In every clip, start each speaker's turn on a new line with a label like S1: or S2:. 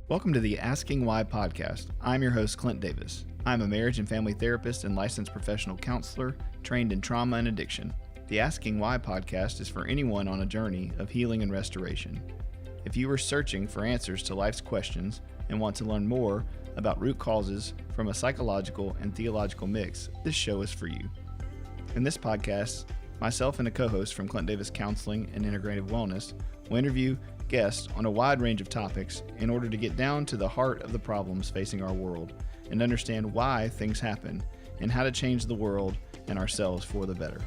S1: Welcome to the Asking Why podcast. I'm your host, Clint Davis. I'm a marriage and family therapist and licensed professional counselor trained in trauma and addiction. The Asking Why podcast is for anyone on a journey of healing and restoration. If you are searching for answers to life's questions and want to learn more about root causes from a psychological and theological mix, this show is for you. In this podcast, myself and a co-host from Clint Davis Counseling and Integrative Wellness will interview guests on a wide range of topics in order to get down to the heart of the problems facing our world and understand why things happen and how to change the world and ourselves for the better.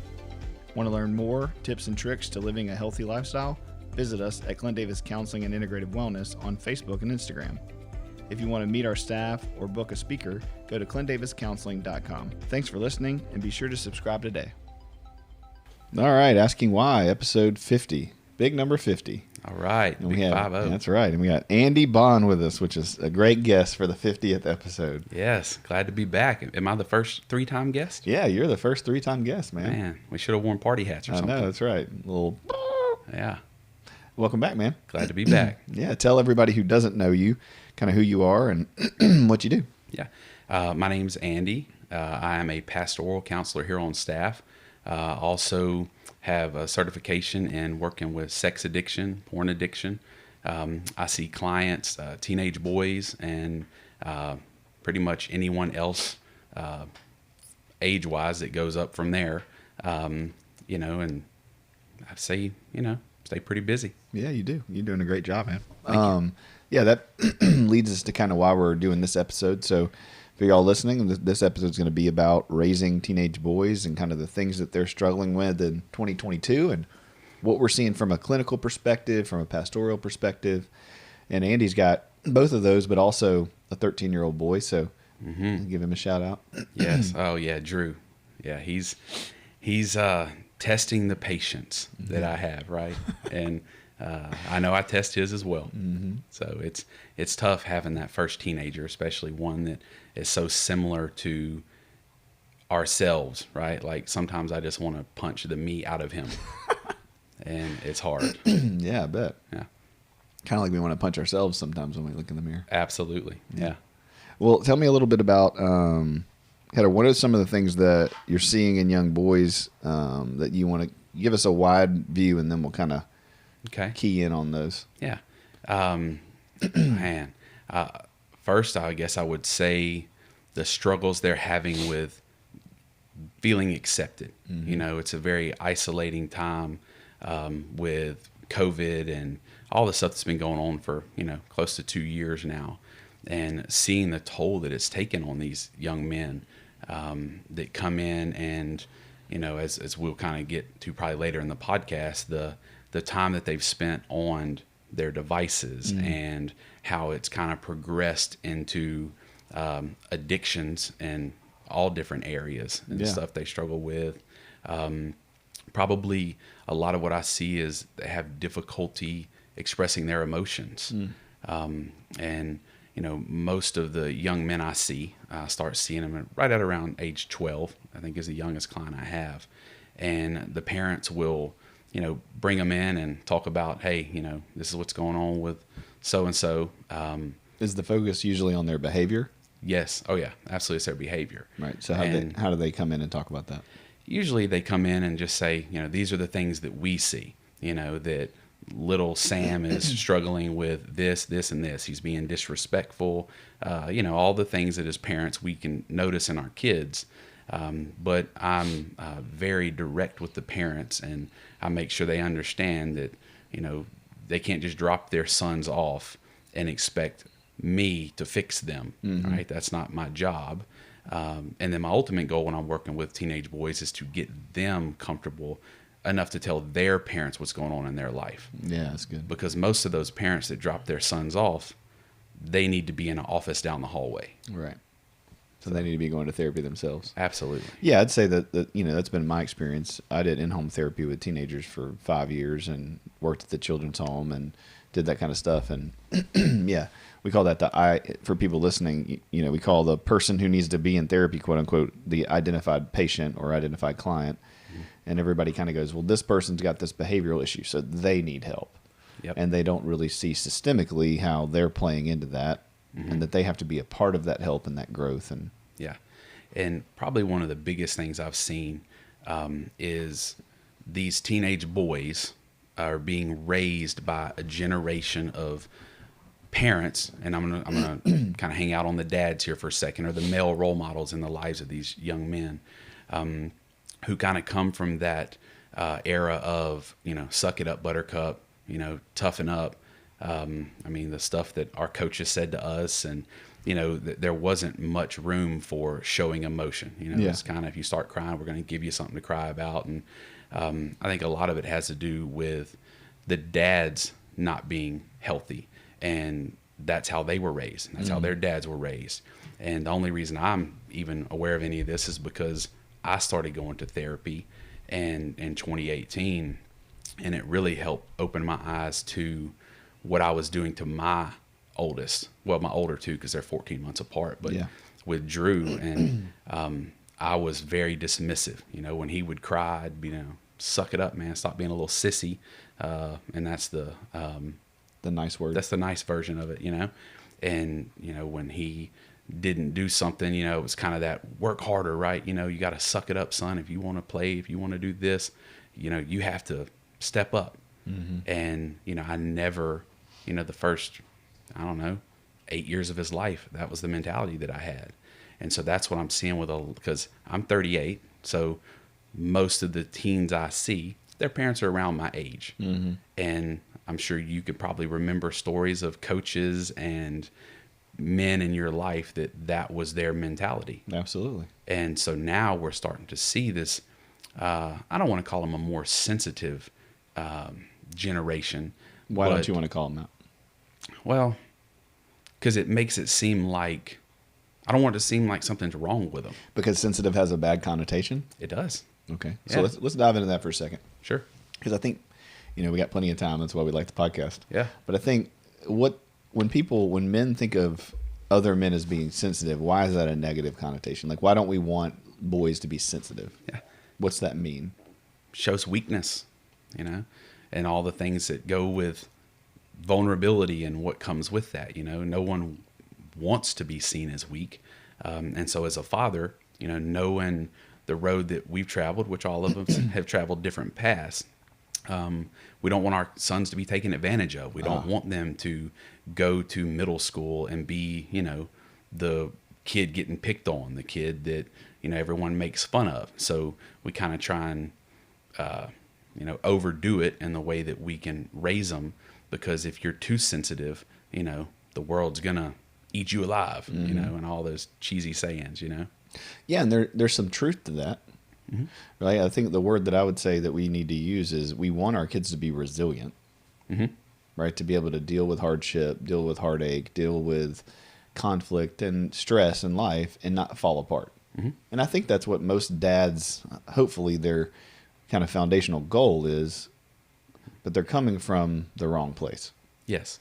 S1: Want to learn more tips and tricks to living a healthy lifestyle? Visit us at Clint Davis Counseling and Integrative Wellness on Facebook and Instagram. If you want to meet our staff or book a speaker, go to clintdaviscounseling.com. Thanks for listening and be sure to subscribe today. All right, Asking Why, episode 50. Big number 50.
S2: All right,
S1: and
S2: big 5-0.
S1: That's right. And we got Andy Bond with us, which is a great guest for the 50th episode.
S2: Yes, glad to be back. Am I the first three-time guest?
S1: Yeah, you're the first three-time guest, man.
S2: Man, we should have worn party hats or something.
S1: I know, that's right. A little.
S2: Yeah.
S1: Welcome back, man.
S2: Glad to be back.
S1: Yeah, tell everybody who doesn't know you kind of who you are and what you do.
S2: Yeah. My name's Andy. I am a pastoral counselor here on staff. Also have a certification in working with sex addiction, porn addiction. I see clients, teenage boys, and pretty much anyone else age-wise that goes up from there. And I say, stay pretty busy.
S1: Yeah, you do. You're doing a great job, man. Thank you. Yeah, that leads us to kind of why we're doing this episode. So for y'all listening, this episode is going to be about raising teenage boys and kind of the things that they're struggling with in 2022 and what we're seeing from a clinical perspective, from a pastoral perspective. And Andy's got both of those, but also a 13-year-old boy. So give him a shout out.
S2: Yes. Oh, yeah, Drew. Yeah, he's testing the patience that I have, right? And I know I test his as well. So it's tough having that first teenager, especially one that is so similar to ourselves, right? Like sometimes I just want to punch the me out of him, and it's hard.
S1: Yeah, I bet.
S2: Yeah.
S1: Kind of like we want to punch ourselves sometimes when we look in the mirror.
S2: Absolutely. Yeah.
S1: Well, tell me a little bit about what are some of the things that you're seeing in young boys that you want to give us a wide view, and then we'll kind of key in on those.
S2: Yeah. Man. First, I guess I would say the struggles they're having with feeling accepted. It's a very isolating time with COVID and all the stuff that's been going on for, close to 2 years now. And seeing the toll that it's taken on these young men that come in and, as we'll kind of get to probably later in the podcast, the time that they've spent on their devices and how it's kind of progressed into addictions in all different areas and stuff they struggle with. Probably a lot of what I see is they have difficulty expressing their emotions. And, most of the young men I see, I start seeing them right at around age 12, I think is the youngest client I have. And the parents will bring them in and talk about, hey, this is what's going on with so-and-so.
S1: Is the focus usually on their behavior?
S2: Yes. Oh, yeah. Absolutely. It's their behavior.
S1: Right. So how do they come in and talk about that?
S2: Usually they come in and just say, these are the things that we see, that little Sam is struggling with this, and this. He's being disrespectful, all the things that as parents we can notice in our kids. But I'm very direct with the parents, and I make sure they understand that, they can't just drop their sons off and expect me to fix them, right? That's not my job. And then my ultimate goal when I'm working with teenage boys is to get them comfortable enough to tell their parents what's going on in their life.
S1: Yeah, that's good.
S2: Because most of those parents that drop their sons off, they need to be in an office down the hallway.
S1: Right. So they need to be going to therapy themselves.
S2: Absolutely.
S1: Yeah, I'd say that that's been my experience. I did in-home therapy with teenagers for 5 years and worked at the children's home and did that kind of stuff. And yeah, we call that for people listening, we call the person who needs to be in therapy, quote unquote, the identified patient or identified client. And everybody kind of goes, well, this person's got this behavioral issue, so they need help.
S2: Yep.
S1: and they don't really see systemically how they're playing into that, and that they have to be a part of that help and that growth. And
S2: Yeah. And probably one of the biggest things I've seen is these teenage boys are being raised by a generation of parents, and I'm gonna kind of hang out on the dads here for a second, or the male role models in the lives of these young men, who kind of come from that era of, suck it up, buttercup, toughen up. I mean, the stuff that our coaches said to us, and there wasn't much room for showing emotion. It's kind of, if you start crying, we're going to give you something to cry about. And I think a lot of it has to do with the dads not being healthy, and that's how they were raised. That's how their dads were raised. And the only reason I'm even aware of any of this is because I started going to therapy in 2018, and it really helped open my eyes to what I was doing to my oldest. Well, my older two, because they're 14 months apart, but with Drew, and I was very dismissive. When he would cry, I'd be, suck it up, man, stop being a little sissy. And that's the
S1: nice word.
S2: That's the nice version of it, And, when he didn't do something, it was kind of that work harder, right? You got to suck it up, son. If you want to play, if you want to do this, you have to step up. And, I never, the first, 8 years of his life, that was the mentality that I had. And so that's what I'm seeing because I'm 38. So most of the teens I see, their parents are around my age. And I'm sure you could probably remember stories of coaches and men in your life that was their mentality.
S1: Absolutely.
S2: And so now we're starting to see this, I don't want to call them a more sensitive generation.
S1: Why don't you want to call them that?
S2: Well, because it makes it seem like, I don't want it to seem like something's wrong with them.
S1: Because sensitive has a bad connotation?
S2: It does.
S1: Okay.
S2: Yeah.
S1: So let's dive into that for a second.
S2: Sure.
S1: Because I think, we got plenty of time. That's why we like the podcast.
S2: Yeah.
S1: But I think when men think of other men as being sensitive, why is that a negative connotation? Like, why don't we want boys to be sensitive?
S2: Yeah.
S1: What's that mean?
S2: Shows weakness, and all the things that go with vulnerability and what comes with that. No one wants to be seen as weak. And so as a father, knowing the road that we've traveled, which all of us have traveled different paths, we don't want our sons to be taken advantage of. We don't want them to go to middle school and be, the kid getting picked on, the kid that, everyone makes fun of. So we kind of try and, overdo it in the way that we can raise them, because if you're too sensitive, the world's going to eat you alive, and all those cheesy sayings,
S1: Yeah, and there's some truth to that. Right? I think the word that I would say that we need to use is we want our kids to be resilient, right? To be able to deal with hardship, deal with heartache, deal with conflict and stress in life, and not fall apart. And I think that's what most dads, hopefully their kind of foundational goal is, but they're coming from the wrong place.
S2: Yes.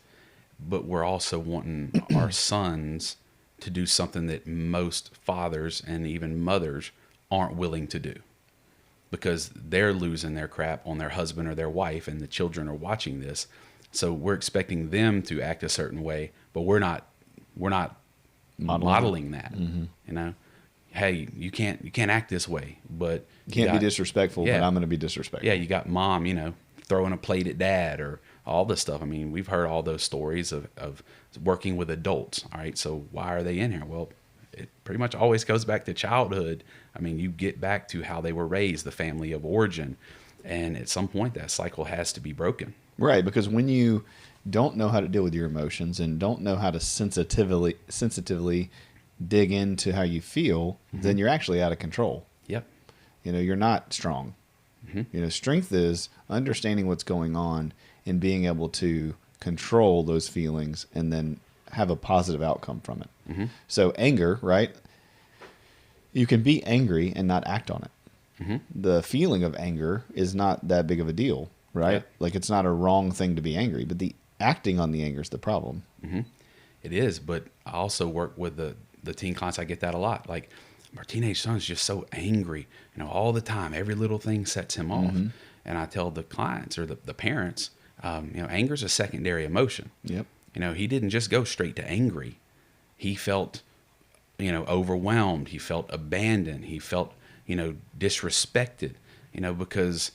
S2: But we're also wanting our sons to do something that most fathers and even mothers aren't willing to do, because they're losing their crap on their husband or their wife, and the children are watching this. So we're expecting them to act a certain way, but we're not modeling that. Hey, you can't act this way, but
S1: you can't be disrespectful, but I'm going to be disrespectful.
S2: Yeah. You got mom, throwing a plate at dad, or all this stuff. I mean, we've heard all those stories of working with adults. All right. So why are they in here? Well, it pretty much always goes back to childhood. I mean, you get back to how they were raised, the family of origin. And at some point that cycle has to be broken.
S1: Right. Because when you don't know how to deal with your emotions and don't know how to sensitively dig into how you feel, then you're actually out of control.
S2: Yep.
S1: You're not strong. Strength is understanding what's going on and being able to control those feelings and then have a positive outcome from it. So anger, right? You can be angry and not act on it. The feeling of anger is not that big of a deal, right? Yeah. Like, it's not a wrong thing to be angry, but the acting on the anger is the problem.
S2: It is, but I also work with the teen clients. I get that a lot. Like, our teenage son's just so angry, all the time. Every little thing sets him off. And I tell the clients or the parents, anger is a secondary emotion.
S1: Yep.
S2: He didn't just go straight to angry. He felt, overwhelmed. He felt abandoned. He felt, disrespected, because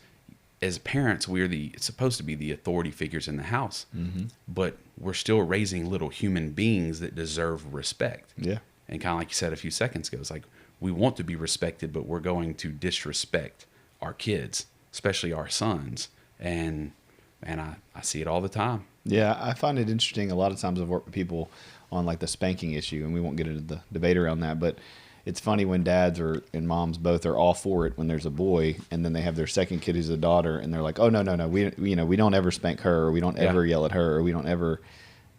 S2: as parents, it's supposed to be the authority figures in the house, but we're still raising little human beings that deserve respect.
S1: Yeah.
S2: And kind of like you said a few seconds ago, it's like we want to be respected, but we're going to disrespect our kids, especially our sons. And I see it all the time.
S1: Yeah, I find it interesting. A lot of times I've worked with people on like the spanking issue, and we won't get into the debate around that, but it's funny when dads and moms both are all for it when there's a boy, and then they have their second kid who's a daughter, and they're like, oh, no, we don't ever spank her, or we don't ever yell at her, or we don't ever,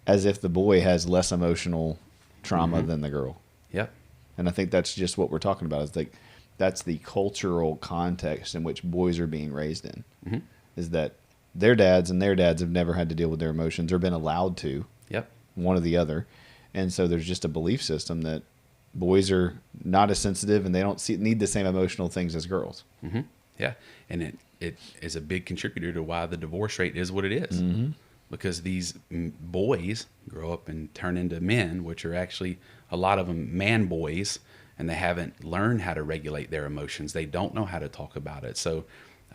S1: as if the boy has less emotional trauma than the girl.
S2: Yep.
S1: And I think that's just what we're talking about. Is like that's the cultural context in which boys are being raised in, is that their dads have never had to deal with their emotions or been allowed to.
S2: Yep. One
S1: or the other. And so there's just a belief system that boys are not as sensitive and they don't need the same emotional things as girls.
S2: Mm-hmm. Yeah. And it is a big contributor to why the divorce rate is what it is. Mm-hmm. Because these boys grow up and turn into men, which are actually a lot of them man boys, and they haven't learned how to regulate their emotions. They don't know how to talk about it. So,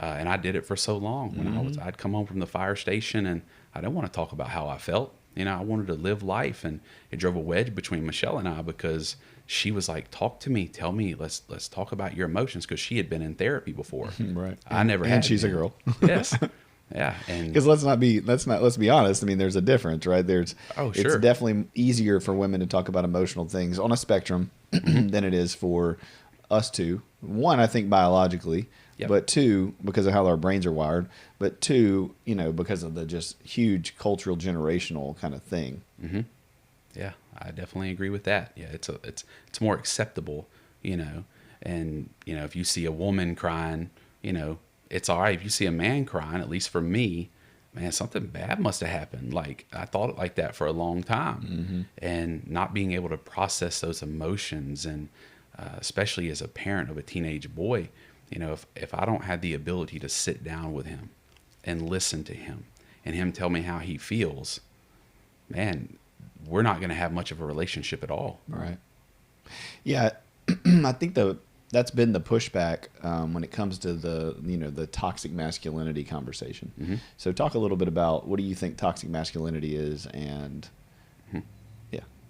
S2: and I did it for so long. When I'd come home from the fire station and I didn't want to talk about how I felt. I wanted to live life, and it drove a wedge between Michelle and I because she was like, talk to me, tell me, let's talk about your emotions, because she had been in therapy before.
S1: Right.
S2: I never had.
S1: And she's a girl.
S2: Yes. Yeah. And
S1: because let's be honest. I mean, there's a difference, right? It's definitely easier for women to talk about emotional things on a spectrum than it is for us to. One, I think biologically, but two, because of how our brains are wired, but two, because of the just huge cultural generational kind of thing.
S2: Mm-hmm. Yeah, I definitely agree with that. Yeah, it's more acceptable, and if you see a woman crying, it's all right. If you see a man crying, at least for me, man, something bad must have happened. Like I thought it like that for a long time, and not being able to process those emotions, and especially as a parent of a teenage boy, if I don't have the ability to sit down with him and listen to him and him tell me how he feels, man, we're not going to have much of a relationship at all.
S1: Right. Yeah. I think that's been the pushback when it comes to the toxic masculinity conversation. Mm-hmm. So talk a little bit about what do you think toxic masculinity is, and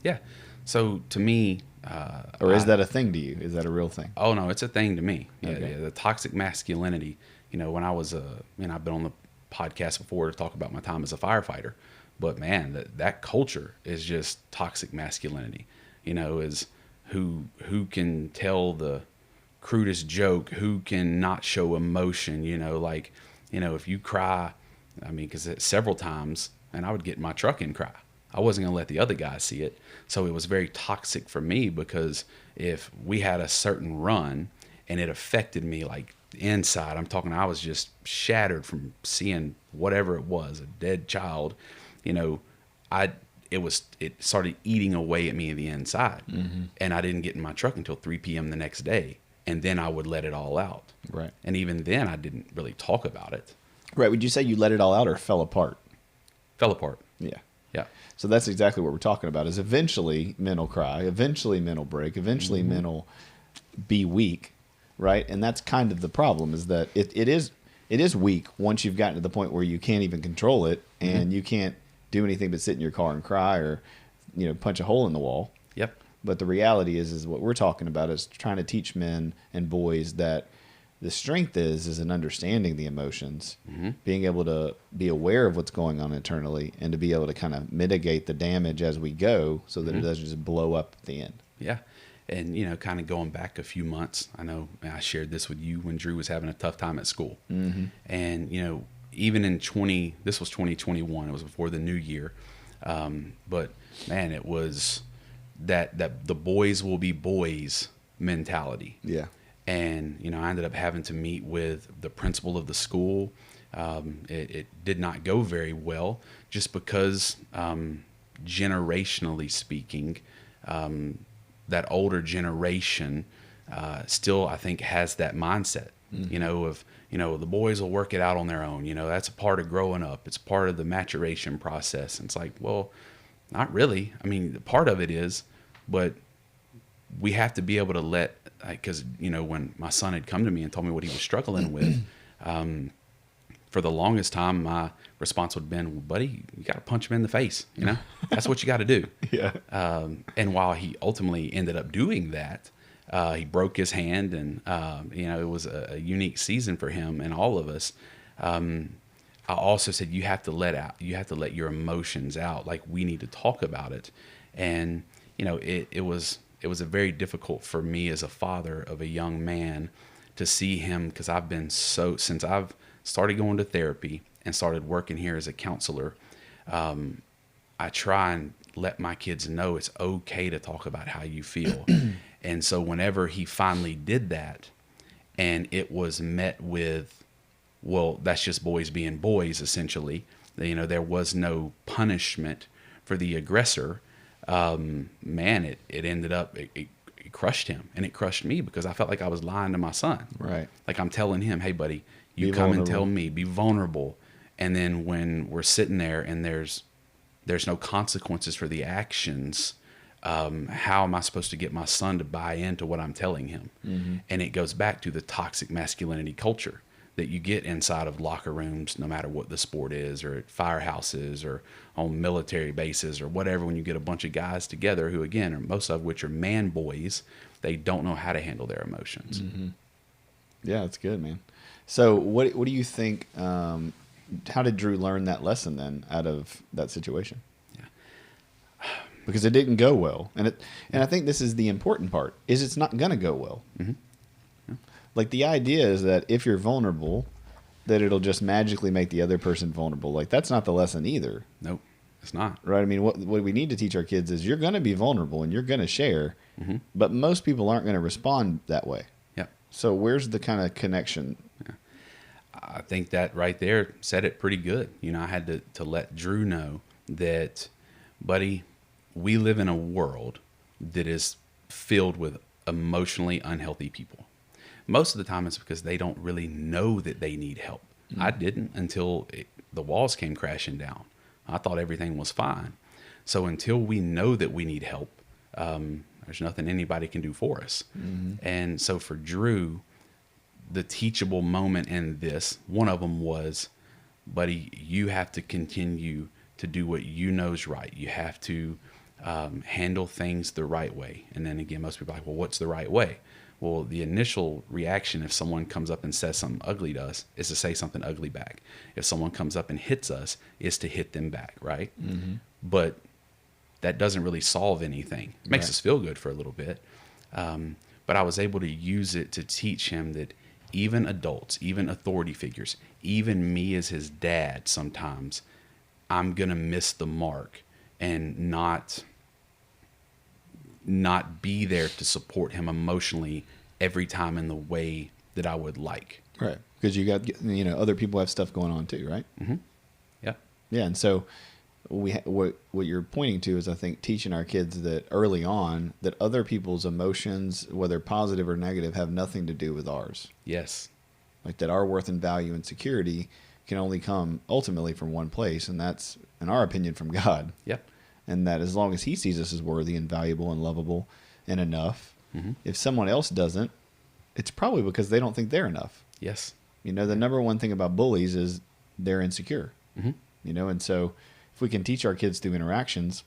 S2: yeah. So to me,
S1: or is that a thing to you? Is that a real thing?
S2: Oh no, it's a thing to me. Yeah,
S1: okay.
S2: The toxic masculinity. When I was I've been on the podcast before to talk about my time as a firefighter, but man, that culture is just toxic masculinity. Is who can tell the crudest joke, who can not show emotion. If you cry, because several times, and I would get in my truck and cry. I wasn't going to let the other guy see it. So it was very toxic for me, because if we had a certain run and it affected me like inside, I was just shattered from seeing whatever it was, a dead child, it started eating away at me in the inside. Mm-hmm. And I didn't get in my truck until 3 p.m. the next day. And then I would let it all out.
S1: Right.
S2: And even then I didn't really talk about it.
S1: Right. Would you say you let it all out or fell apart?
S2: Fell apart.
S1: Yeah.
S2: Yeah.
S1: So that's exactly what we're talking about, is eventually men will cry, eventually men will break, eventually men will be weak, right? And that's kind of the problem, is that it is weak once you've gotten to the point where you can't even control it, and you can't do anything but sit in your car and cry, or punch a hole in the wall.
S2: Yep.
S1: But the reality is what we're talking about is trying to teach men and boys that the strength is in understanding the emotions, being able to be aware of what's going on internally, and to be able to kind of mitigate the damage as we go, so that it doesn't just blow up at the end.
S2: Yeah. And, kind of going back a few months, I know I shared this with you when Drew was having a tough time at school. Mm-hmm. And, even in this was 2021, it was before the new year. But man, it was that the boys will be boys mentality.
S1: Yeah.
S2: And, I ended up having to meet with the principal of the school. It did not go very well, just because, generationally speaking, that older generation still, I think, has that mindset. The boys will work it out on their own. That's a part of growing up. It's part of the maturation process. And it's like, well, not really. I mean, part of it is, but we have to be able to let, because, when my son had come to me and told me what he was struggling with, for the longest time, my response would have been, well, buddy, you got to punch him in the face. That's what you got to do.
S1: Yeah.
S2: And while he ultimately ended up doing that, he broke his hand, and, it was a unique season for him and all of us. I also said, you have to let your emotions out. Like, we need to talk about it. And, it was a very difficult for me as a father of a young man to see him, because since I've started going to therapy and started working here as a counselor, I try and let my kids know it's okay to talk about how you feel. And so whenever he finally did that, and it was met with, well, that's just boys being boys, essentially, there was no punishment for the aggressor, man, it ended up, it crushed him, and it crushed me, because I felt like I was lying to my son.
S1: Right.
S2: Like, I'm telling him, hey, buddy, you come and tell me, be vulnerable. And then when we're sitting there and there's no consequences for the actions, how am I supposed to get my son to buy into what I'm telling him? Mm-hmm. And it goes back to the toxic masculinity culture that you get inside of locker rooms, no matter what the sport is, or at firehouses, or on military bases, or whatever. When you get a bunch of guys together who, again, are most of which are man boys, they don't know how to handle their emotions.
S1: Mm-hmm. Yeah, that's good, man. So what do you think, how did Drew learn that lesson then out of that situation? Yeah. Because it didn't go well. And I think this is the important part, is it's not going to go well. Mm-hmm. Yeah. Like, the idea is that if you're vulnerable, that it'll just magically make the other person vulnerable. Like, that's not the lesson either.
S2: Nope, it's not.
S1: Right? I mean, what we need to teach our kids is you're going to be vulnerable and you're going to share, mm-hmm. but most people aren't going to respond that way.
S2: Yep.
S1: So where's the kind of connection?
S2: Yeah. I think that right there said it pretty good. I had to let Drew know that, buddy, we live in a world that is filled with emotionally unhealthy people. Most of the time it's because they don't really know that they need help. Mm-hmm. I didn't until the walls came crashing down. I thought everything was fine. So until we know that we need help, there's nothing anybody can do for us. Mm-hmm. And so for Drew, the teachable moment in this, one of them was, buddy, you have to continue to do what you know is right. You have to handle things the right way. And then again, most people are like, well, what's the right way? Well, the initial reaction if someone comes up and says something ugly to us is to say something ugly back. If someone comes up and hits us, is to hit them back, right? Mm-hmm. But that doesn't really solve anything. It makes us feel good for a little bit. But I was able to use it to teach him that even adults, even authority figures, even me as his dad, sometimes I'm going to miss the mark and not be there to support him emotionally every time in the way that I would like.
S1: Right. Because you got, other people have stuff going on too, right?
S2: Mm-hmm. Yeah.
S1: Yeah. And so what you're pointing to is, I think, teaching our kids that early on that other people's emotions, whether positive or negative, have nothing to do with ours.
S2: Yes.
S1: Like, that our worth and value and security can only come ultimately from one place, and that's, in our opinion, from God.
S2: Yep.
S1: And that as long as he sees us as worthy and valuable and lovable and enough, mm-hmm. if someone else doesn't, it's probably because they don't think they're enough.
S2: Yes.
S1: The number one thing about bullies is they're insecure. Mm-hmm. And so if we can teach our kids through interactions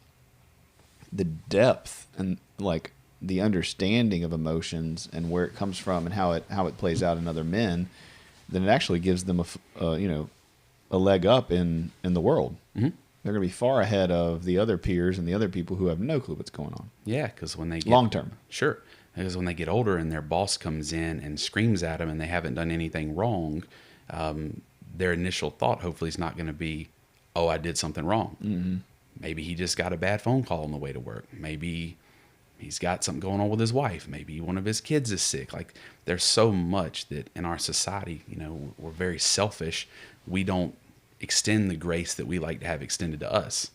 S1: the depth and, like, the understanding of emotions and where it comes from and how it plays out in other men, then it actually gives them a leg up in the world. Mm-hmm. They're going to be far ahead of the other peers and the other people who have no clue what's going on.
S2: Yeah, because when they get...
S1: Long term.
S2: Sure. Because when they get older and their boss comes in and screams at them and they haven't done anything wrong, their initial thought hopefully is not going to be, oh, I did something wrong. Mm-hmm. Maybe he just got a bad phone call on the way to work. Maybe he's got something going on with his wife. Maybe one of his kids is sick. Like, there's so much that in our society, we're very selfish. We don't extend the grace that we like to have extended to us,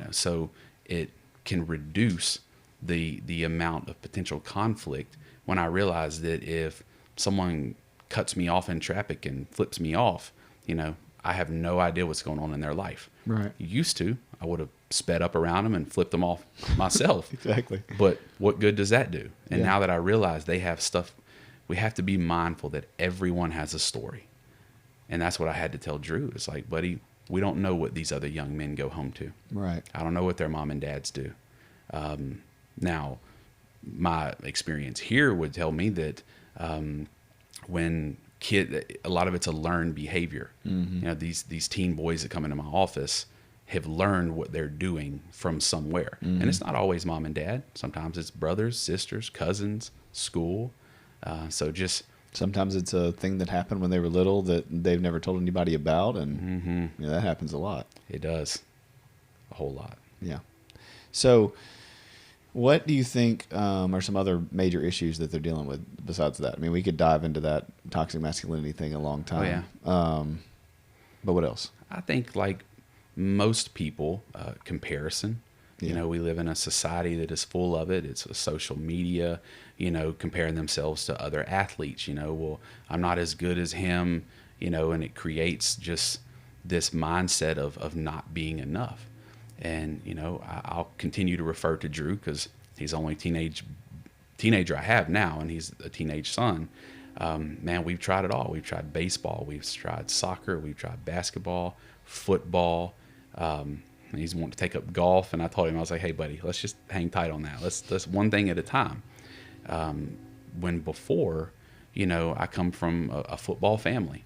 S2: so it can reduce the amount of potential conflict when I realize that if someone cuts me off in traffic and flips me off, I have no idea what's going on in their life.
S1: Right.
S2: Used to, I would have sped up around them and flipped them off myself.
S1: Exactly.
S2: But what good does that do? And
S1: Yeah.
S2: now that I realize they have stuff, we have to be mindful that everyone has a story. And that's what I had to tell Drew. It's like, buddy, we don't know what these other young men go home to.
S1: Right.
S2: I don't know what their mom and dads do. Now, my experience here would tell me that when a lot of it's a learned behavior.
S1: Mm-hmm.
S2: These teen boys that come into my office have learned what they're doing from somewhere.
S1: Mm-hmm.
S2: And it's not always mom and dad. Sometimes it's brothers, sisters, cousins, school.
S1: Sometimes it's a thing that happened when they were little that they've never told anybody about, and that happens a lot.
S2: It does. A whole lot.
S1: Yeah. So what do you think are some other major issues that they're dealing with besides that? I mean, we could dive into that toxic masculinity thing a long time.
S2: Oh, yeah.
S1: But what else?
S2: I think like most people, comparison.
S1: Yeah.
S2: We live in a society that is full of it. It's a social media, comparing themselves to other athletes, well, I'm not as good as him, and it creates just this mindset of not being enough. And, I'll continue to refer to Drew because he's the only teenager I have now, and he's a teenage son. Man, we've tried it all. We've tried baseball. We've tried soccer. We've tried basketball, football. He's wanting to take up golf, and I told him, I was like, hey, buddy, let's just hang tight on that. Let's one thing at a time. When before, I come from a football family,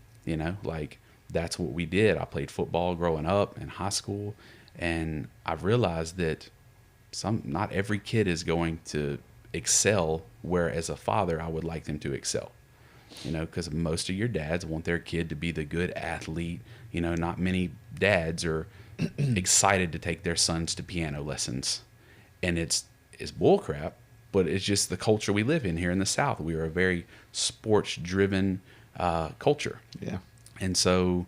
S2: like that's what we did. I played football growing up in high school, and I've realized that not every kid is going to excel where as a father I would like them to excel. Because most of your dads want their kid to be the good athlete. Not many dads are excited to take their sons to piano lessons. And it's bullcrap, but it's just the culture we live in here in the South. We are a very sports-driven culture.
S1: Yeah.
S2: And so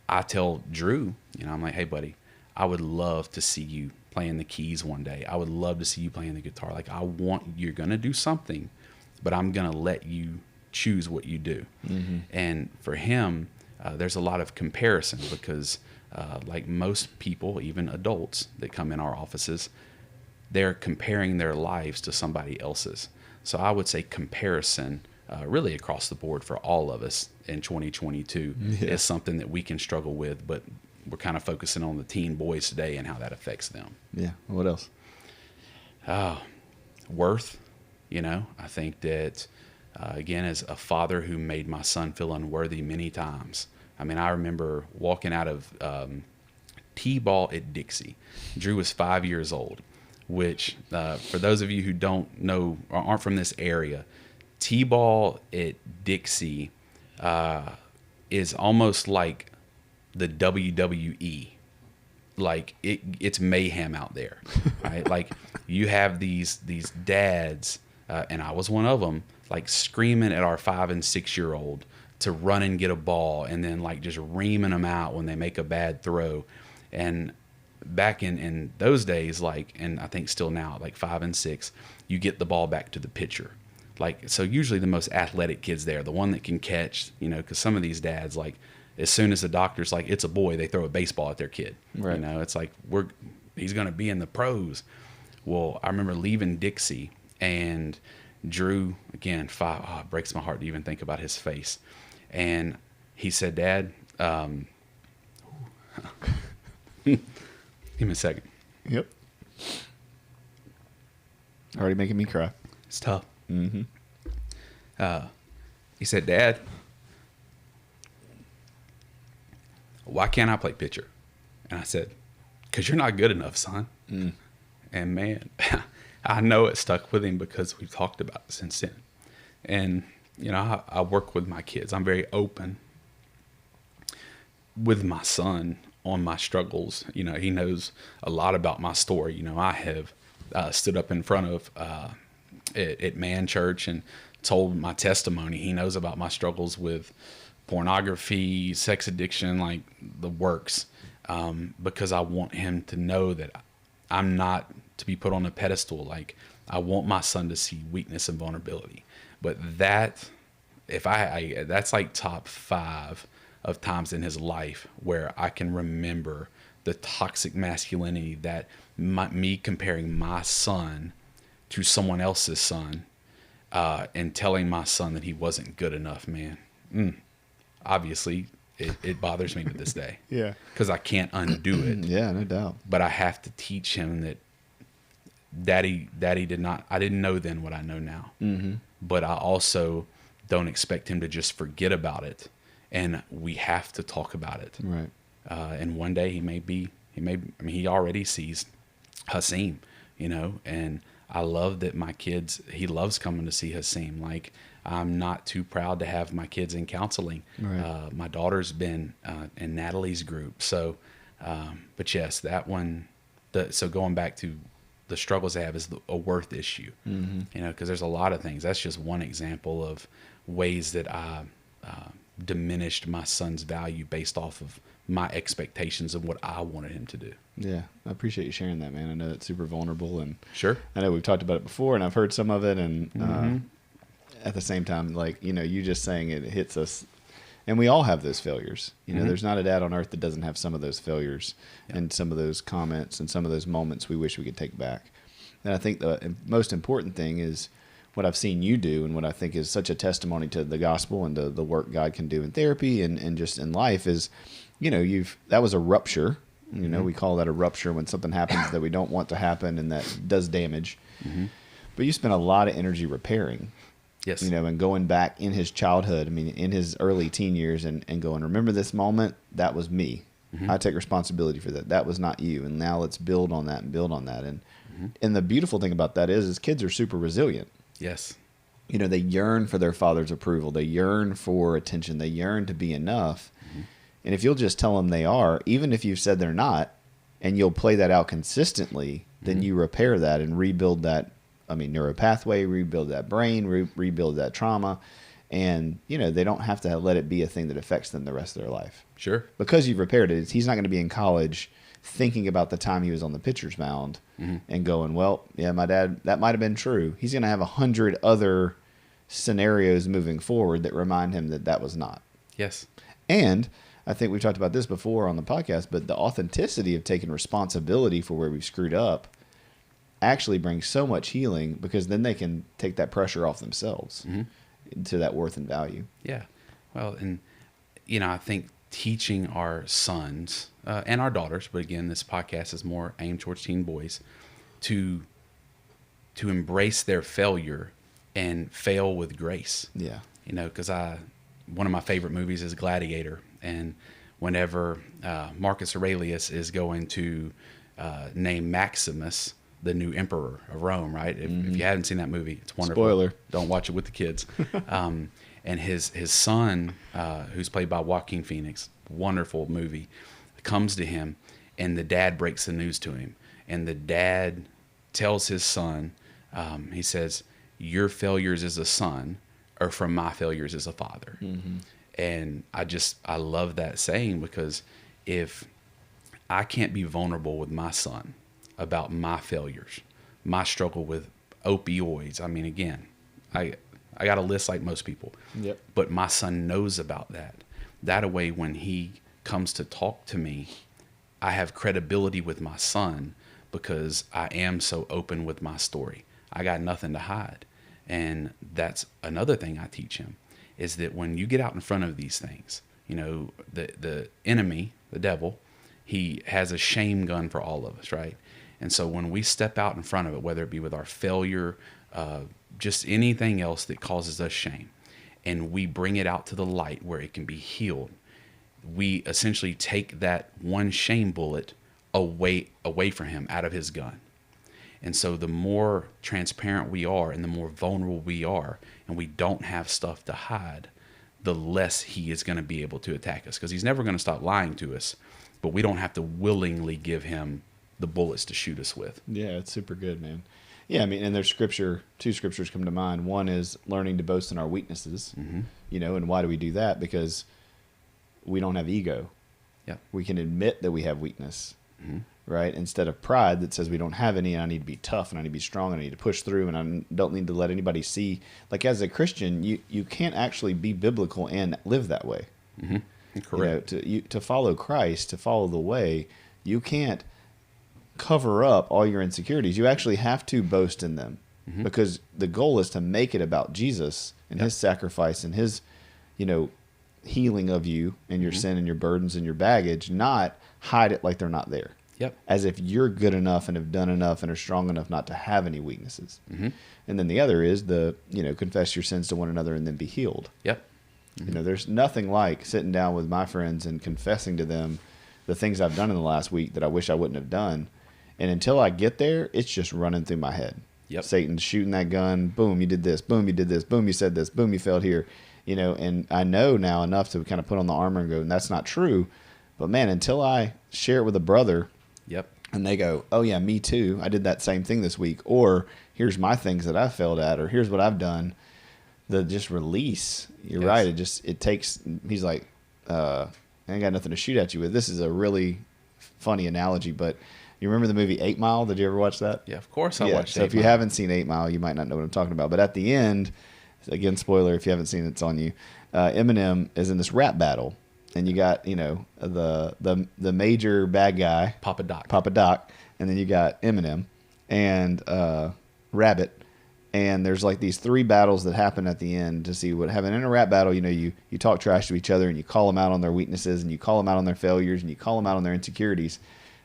S2: I tell Drew, I'm like, hey, buddy, I would love to see you playing the keys one day. I would love to see you playing the guitar. Like, you're going to do something, but I'm going to let you choose what you do. Mm-hmm. And for him, there's a lot of comparison because like most people, even adults that come in our offices, they're comparing their lives to somebody else's. So I would say comparison really across the board for all of us in 2022 is something that we can struggle with, but we're kind of focusing on the teen boys today and how that affects them.
S1: Yeah. What else?
S2: Worth. I think that, again, as a father who made my son feel unworthy many times. I mean, I remember walking out of T-ball at Dixie. Drew was 5 years old, which for those of you who don't know or aren't from this area, T-ball at Dixie is almost like the WWE. Like it's mayhem out there, right? Like you have these dads, and I was one of them, like screaming at our 5 and 6 year old to run and get a ball, and then like just reaming them out when they make a bad throw. And back in those days, like, and I think still now, like 5 and 6, you get the ball back to the pitcher. Like, so usually the most athletic kid's there, the one that can catch, because some of these dads, like, as soon as the doctor's like, it's a boy, they throw a baseball at their kid.
S1: Right.
S2: It's like, he's going to be in the pros. Well, I remember leaving Dixie, and Drew, again, 5, it breaks my heart to even think about his face. And he said, Dad, give me a second.
S1: Yep. Already making me cry.
S2: It's tough.
S1: Mm-hmm.
S2: He said, Dad, why can't I play pitcher? And I said, because you're not good enough, son. Mm. And man, I know it stuck with him because we've talked about it since then. And, I work with my kids. I'm very open with my son on my struggles. He knows a lot about my story. I have stood up in front of at Man Church and told my testimony. He knows about my struggles with pornography, sex addiction, like the works, because I want him to know that I'm not to be put on a pedestal. Like, I want my son to see weakness and vulnerability. But that that's like top 5 of times in his life where I can remember the toxic masculinity that me comparing my son to someone else's son, and telling my son that he wasn't good enough, man. Obviously, it bothers me to this day.
S1: Yeah.
S2: Because I can't undo it.
S1: Yeah, no doubt.
S2: But I have to teach him that Daddy I didn't know then what I know now. Mm-hmm. But I also don't expect him to just forget about it. And we have to talk about it.
S1: Right.
S2: And one day he already sees Hasim, and I love that he loves coming to see Hasim. Like, I'm not too proud to have my kids in counseling. Right. My daughter's been in Natalie's group. So, but yes, that one, so going back to the struggles I have is a worth issue, because there's a lot of things. That's just one example of ways that I diminished my son's value based off of my expectations of what I wanted him to do.
S1: Yeah, I appreciate you sharing that, man. I know it's super vulnerable, and
S2: sure,
S1: I know we've talked about it before, and I've heard some of it, and at the same time, like, you just saying it hits us, and we all have those failures. There's not a dad on earth that doesn't have some of those failures, and some of those comments and some of those moments we wish we could take back. And I think the most important thing is what I've seen you do, and what I think is such a testimony to the gospel and the work God can do in therapy and just in life is, that was a rupture. We call that a rupture when something happens that we don't want to happen and that does damage. Mm-hmm. But you spent a lot of energy repairing.
S2: Yes.
S1: And going back in his childhood, in his early teen years and going, remember this moment? That was me. Mm-hmm. I take responsibility for that. That was not you. And now let's build on that and build on that. And the beautiful thing about that is kids are super resilient.
S2: Yes.
S1: They yearn for their father's approval. They yearn for attention. They yearn to be enough. Mm-hmm. And if you'll just tell them they are, even if you've said they're not, and you'll play that out consistently, then you repair that and rebuild that, neuropathway, rebuild that brain, rebuild that trauma. And, they don't have to let it be a thing that affects them the rest of their life.
S2: Sure.
S1: Because you've repaired it. He's not going to be in college thinking about the time he was on the pitcher's mound and going, well, yeah, my dad, that might have been true. He's going to have 100 other scenarios moving forward that remind him that was not.
S2: Yes.
S1: And I think we've talked about this before on the podcast, but the authenticity of taking responsibility for where we've screwed up actually brings so much healing, because then they can take that pressure off themselves to that worth and value.
S2: Yeah. Well, and, I think teaching our sons and our daughters, but again, this podcast is more aimed towards teen boys, to embrace their failure and fail with grace.
S1: Yeah.
S2: Because one of my favorite movies is Gladiator. And whenever Marcus Aurelius is going to name Maximus the new emperor of Rome, right? If you haven't seen that movie, it's wonderful.
S1: Spoiler.
S2: Don't watch it with the kids. And his son, who's played by Joaquin Phoenix, wonderful movie, comes to him, and the dad breaks the news to him. And the dad tells his son, he says, your failures as a son are from my failures as a father. Mm-hmm. And I love that saying, because if I can't be vulnerable with my son about my failures, my struggle with opioids, again, I got a list like most people.
S1: Yep.
S2: But my son knows about that. That way, when he comes to talk to me, I have credibility with my son, because I am so open with my story. I got nothing to hide. And that's another thing I teach him, is that when you get out in front of these things, the enemy, the devil, he has a shame gun for all of us, right? And so when we step out in front of it, whether it be with our failure, just anything else that causes us shame, and we bring it out to the light where it can be healed, we essentially take that one shame bullet away from him, out of his gun. And so the more transparent we are and the more vulnerable we are, and we don't have stuff to hide, the less he is going to be able to attack us, because he's never going to stop lying to us, but we don't have to willingly give him the bullets to shoot us with.
S1: Yeah, it's super good, man. Yeah, and there's two scriptures come to mind. One is learning to boast in our weaknesses, and why do we do that? Because we don't have ego.
S2: Yeah.
S1: We can admit that we have weakness. right? Instead of pride that says we don't have any, and I need to be tough, and I need to be strong, and I need to push through, and I don't need to let anybody see. Like, as a Christian, you can't actually be biblical and live that way.
S2: Mm-hmm. Correct.
S1: To follow Christ, to follow the way, you can't cover up all your insecurities. You actually have to boast in them, because the goal is to make it about Jesus and his sacrifice and his, healing of you and your sin and your burdens and your baggage, not hide it like they're not there.
S2: Yep.
S1: As if you're good enough and have done enough and are strong enough not to have any weaknesses. And then the other is confess your sins to one another and then be healed.
S2: Yep.
S1: There's nothing like sitting down with my friends and confessing to them the things I've done in the last week that I wish I wouldn't have done. And until I get there, it's just running through my head.
S2: Yep.
S1: Satan's shooting that gun. Boom, you did this. Boom, you did this. Boom, you said this. Boom, you failed here. And I know now enough to kind of put on the armor and go, and that's not true. But man, until I share it with a brother, and they go, oh yeah, me too, I did that same thing this week, or here's my things that I failed at, or here's what I've done, the just release. You're right. It takes, he's like, I ain't got nothing to shoot at you with. This is a really funny analogy, but you remember the movie 8 Mile? Did you ever watch that?
S2: Yeah, of course I watched 8
S1: Mile. So if you haven't seen 8 Mile, you might not know what I'm talking about. But at the end, again, spoiler, if you haven't seen it, it's on you. Eminem is in this rap battle, and you got, the major bad guy,
S2: Papa
S1: Doc, and then you got Eminem and Rabbit. And there's like these 3 battles that happen at the end to see what happened. In a rap battle, you talk trash to each other, and you call them out on their weaknesses, and you call them out on their failures, and you call them out on their insecurities.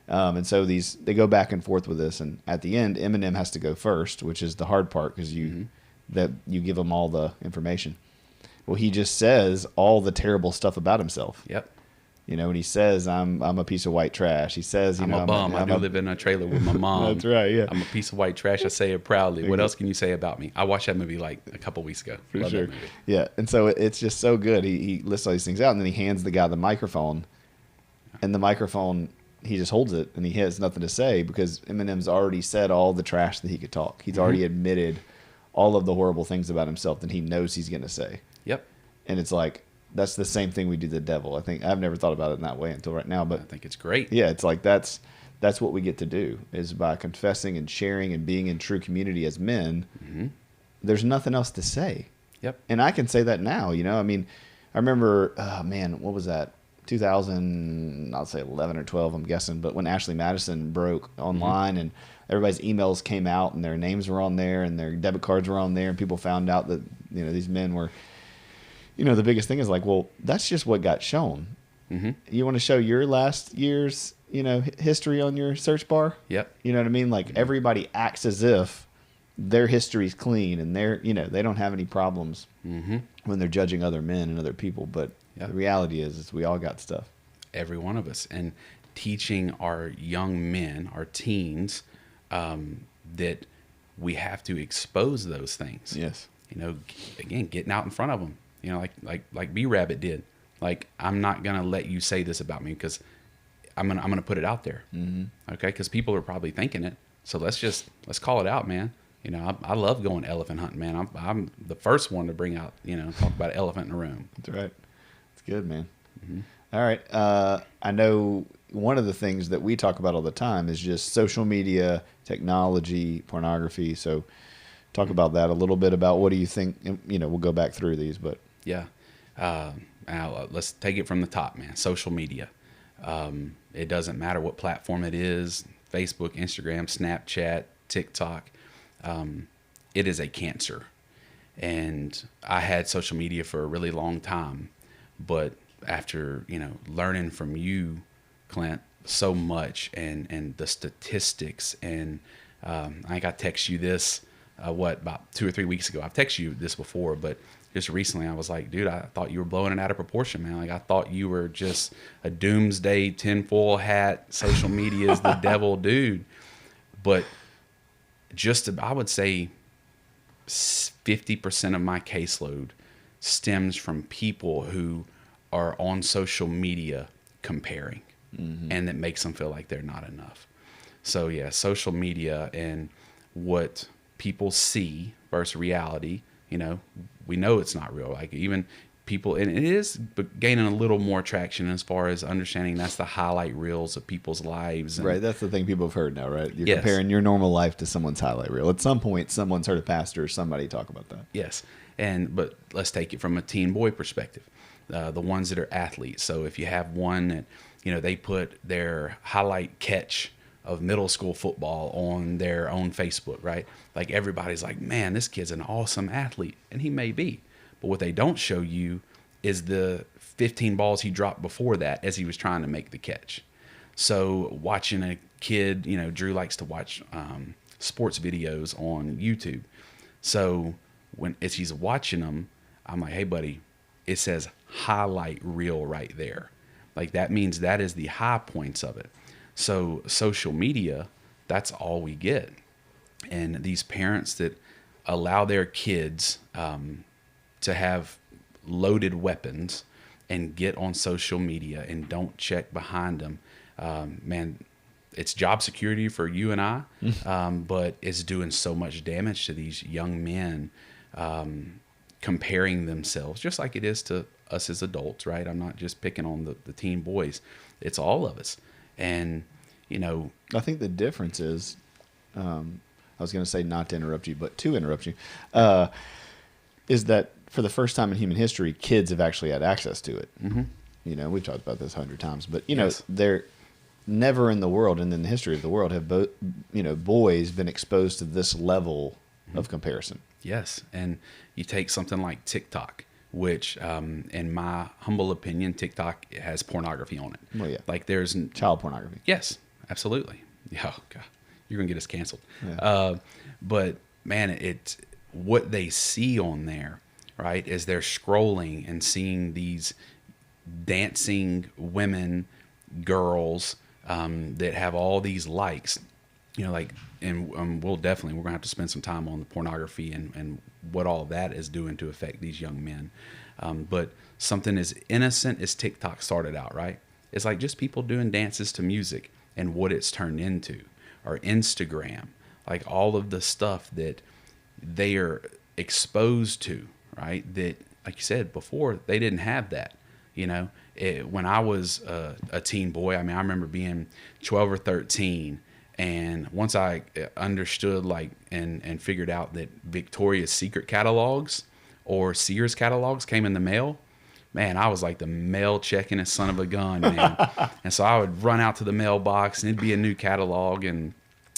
S1: And so they go back and forth with this. And at the end, Eminem has to go first, which is the hard part, because you give him all the information. Well, he just says all the terrible stuff about himself.
S2: Yep.
S1: And he says, I'm a piece of white trash. He says,
S2: I'm a bum. I do live in a trailer with my mom.
S1: That's right, yeah.
S2: I'm a piece of white trash. I say it proudly. What else can you say about me? I watched that movie like a couple weeks ago.
S1: For
S2: Love
S1: sure.
S2: that movie.
S1: Yeah, and so it's just so good. He lists all these things out, and then he hands the guy the microphone. And the microphone, he just holds it, and he has nothing to say because Eminem's already said all the trash that he could talk. He's already admitted all of the horrible things about himself that he knows he's going to say.
S2: Yep.
S1: And it's like, that's the same thing we do to the devil. I think I've never thought about it in that way until right now, but
S2: I think it's great.
S1: Yeah, it's like that's what we get to do is by confessing and sharing and being in true community as men. There's nothing else to say.
S2: Yep.
S1: And I can say that now. I mean, I remember, what was that? 2000, I'll say 11 or 12, I'm guessing. But when Ashley Madison broke online and everybody's emails came out and their names were on there and their debit cards were on there, and people found out that these men were. The biggest thing is like, well, that's just what got shown. You want to show your last year's, history on your search bar?
S2: Yep.
S1: You know what I mean? Like everybody acts as if their history's clean and they don't have any problems when they're judging other men and other people. But the reality is we all got stuff.
S2: Every one of us. And teaching our young men, our teens, that we have to expose those things.
S1: Yes.
S2: Again, getting out in front of them. Like B-Rabbit did. Like, I'm not gonna let you say this about me because I'm gonna put it out there. Okay, because people are probably thinking it. So let's call it out, man. I love going elephant hunting, man. I'm the first one to bring out, talk about an elephant in the room.
S1: That's right. It's good, man. All right. I know one of the things that we talk about all the time is just social media, technology, pornography. So talk about that a little bit. About what do you think? We'll go back through these, but
S2: yeah. Now let's take it from the top, man. Social media. It doesn't matter what platform it is: Facebook, Instagram, Snapchat, TikTok. It is a cancer. And I had social media for a really long time, but after learning from you, Clint, so much and the statistics, and I think I texted you this about 2 or 3 weeks ago. I've texted you this before, but just recently I was like, dude, I thought you were blowing it out of proportion, man. Like, I thought you were just a doomsday tinfoil hat, social media is the devil dude. But I would say 50% of my caseload stems from people who are on social media comparing, and that makes them feel like they're not enough. So yeah, social media and what people see versus reality, we know it's not real. Like, even people, and it is gaining a little more traction as far as understanding that's the highlight reels of people's lives.
S1: Right, that's the thing people have heard now, right? You're
S2: Yes.
S1: comparing your normal life to someone's highlight reel. At some point, someone's heard a pastor or somebody talk about that.
S2: Yes, but let's take it from a teen boy perspective. The ones that are athletes. So if you have one that, they put their highlight catch of middle school football on their own Facebook, right? Like everybody's like, man, this kid's an awesome athlete. And he may be. But what they don't show you is the 15 balls he dropped before that as he was trying to make the catch. So watching a kid, Drew likes to watch sports videos on YouTube. So as he's watching them, I'm like, hey, buddy, it says highlight reel right there. Like that means that is the high points of it. So social media, that's all we get. And these parents that allow their kids to have loaded weapons and get on social media and don't check behind them, man, it's job security for you and I, but it's doing so much damage to these young men, comparing themselves, just like it is to us as adults, right? I'm not just picking on the teen boys. It's all of us. And,
S1: I think the difference is, I was going to say not to interrupt you, but to interrupt you, is that for the first time in human history, kids have actually had access to it. Mm-hmm. We've talked about this 100 times, but,
S2: yes.
S1: They're never in the world and in the history of the world have boys been exposed to this level of comparison.
S2: Yes. And you take something like TikTok, which, in my humble opinion, TikTok has pornography on it.
S1: Well, yeah.
S2: Like there's
S1: child pornography.
S2: Yes, absolutely. Yeah. Oh, God. You're going to get us canceled.
S1: Yeah.
S2: But man, it's what they see on there, right? Is they're scrolling and seeing these dancing women, girls, that have all these likes, and we're going to have to spend some time on the pornography and what all that is doing to affect these young men. But something as innocent as TikTok started out, right? It's like just people doing dances to music and what it's turned into, or Instagram, like all of the stuff that they are exposed to, right? That, like you said before, they didn't have that, when I was a teen boy. I mean, I remember being 12 or 13. And once I understood and figured out that Victoria's Secret catalogs or Sears catalogs came in the mail, man, I was like the mail checking son of a gun, man. And so I would run out to the mailbox and it'd be a new catalog, and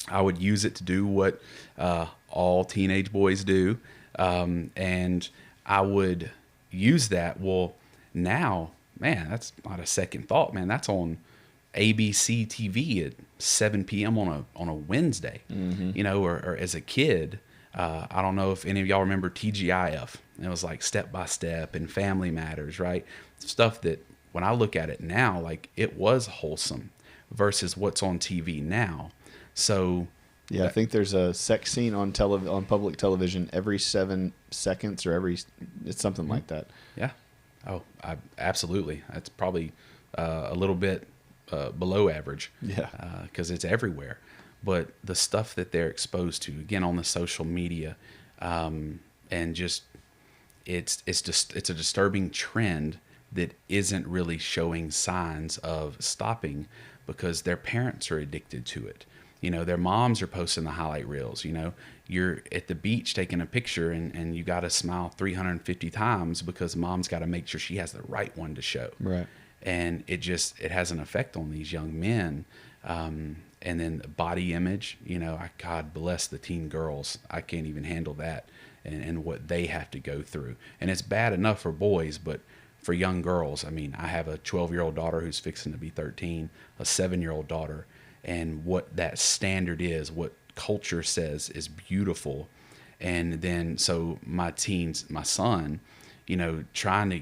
S2: I would use it to do what all teenage boys do. And I would use that. Well, now, man, that's not a second thought, man. That's on ABC TV at 7 p.m. on a Wednesday, or as a kid, I don't know if any of y'all remember TGIF. It was like Step by Step and Family Matters, right? Stuff that when I look at it now, like it was wholesome versus what's on TV now. So
S1: yeah, I think there's a sex scene on public television every 7 seconds or it's something like that.
S2: Yeah. Oh, absolutely. That's probably a little bit below average.
S1: Yeah.
S2: Because it's everywhere. But the stuff that they're exposed to, again, on the social media, and just it's a disturbing trend that isn't really showing signs of stopping because their parents are addicted to it. Their moms are posting the highlight reels. You're at the beach taking a picture and you got to smile 350 times because mom's got to make sure she has the right one to show.
S1: Right.
S2: And it has an effect on these young men. And then body image, God bless the teen girls. I can't even handle that and what they have to go through. And it's bad enough for boys, but for young girls, I mean, I have a 12-year-old daughter who's fixing to be 13, a 7-year-old daughter, and what that standard is, what culture says is beautiful. And then, so my son, trying to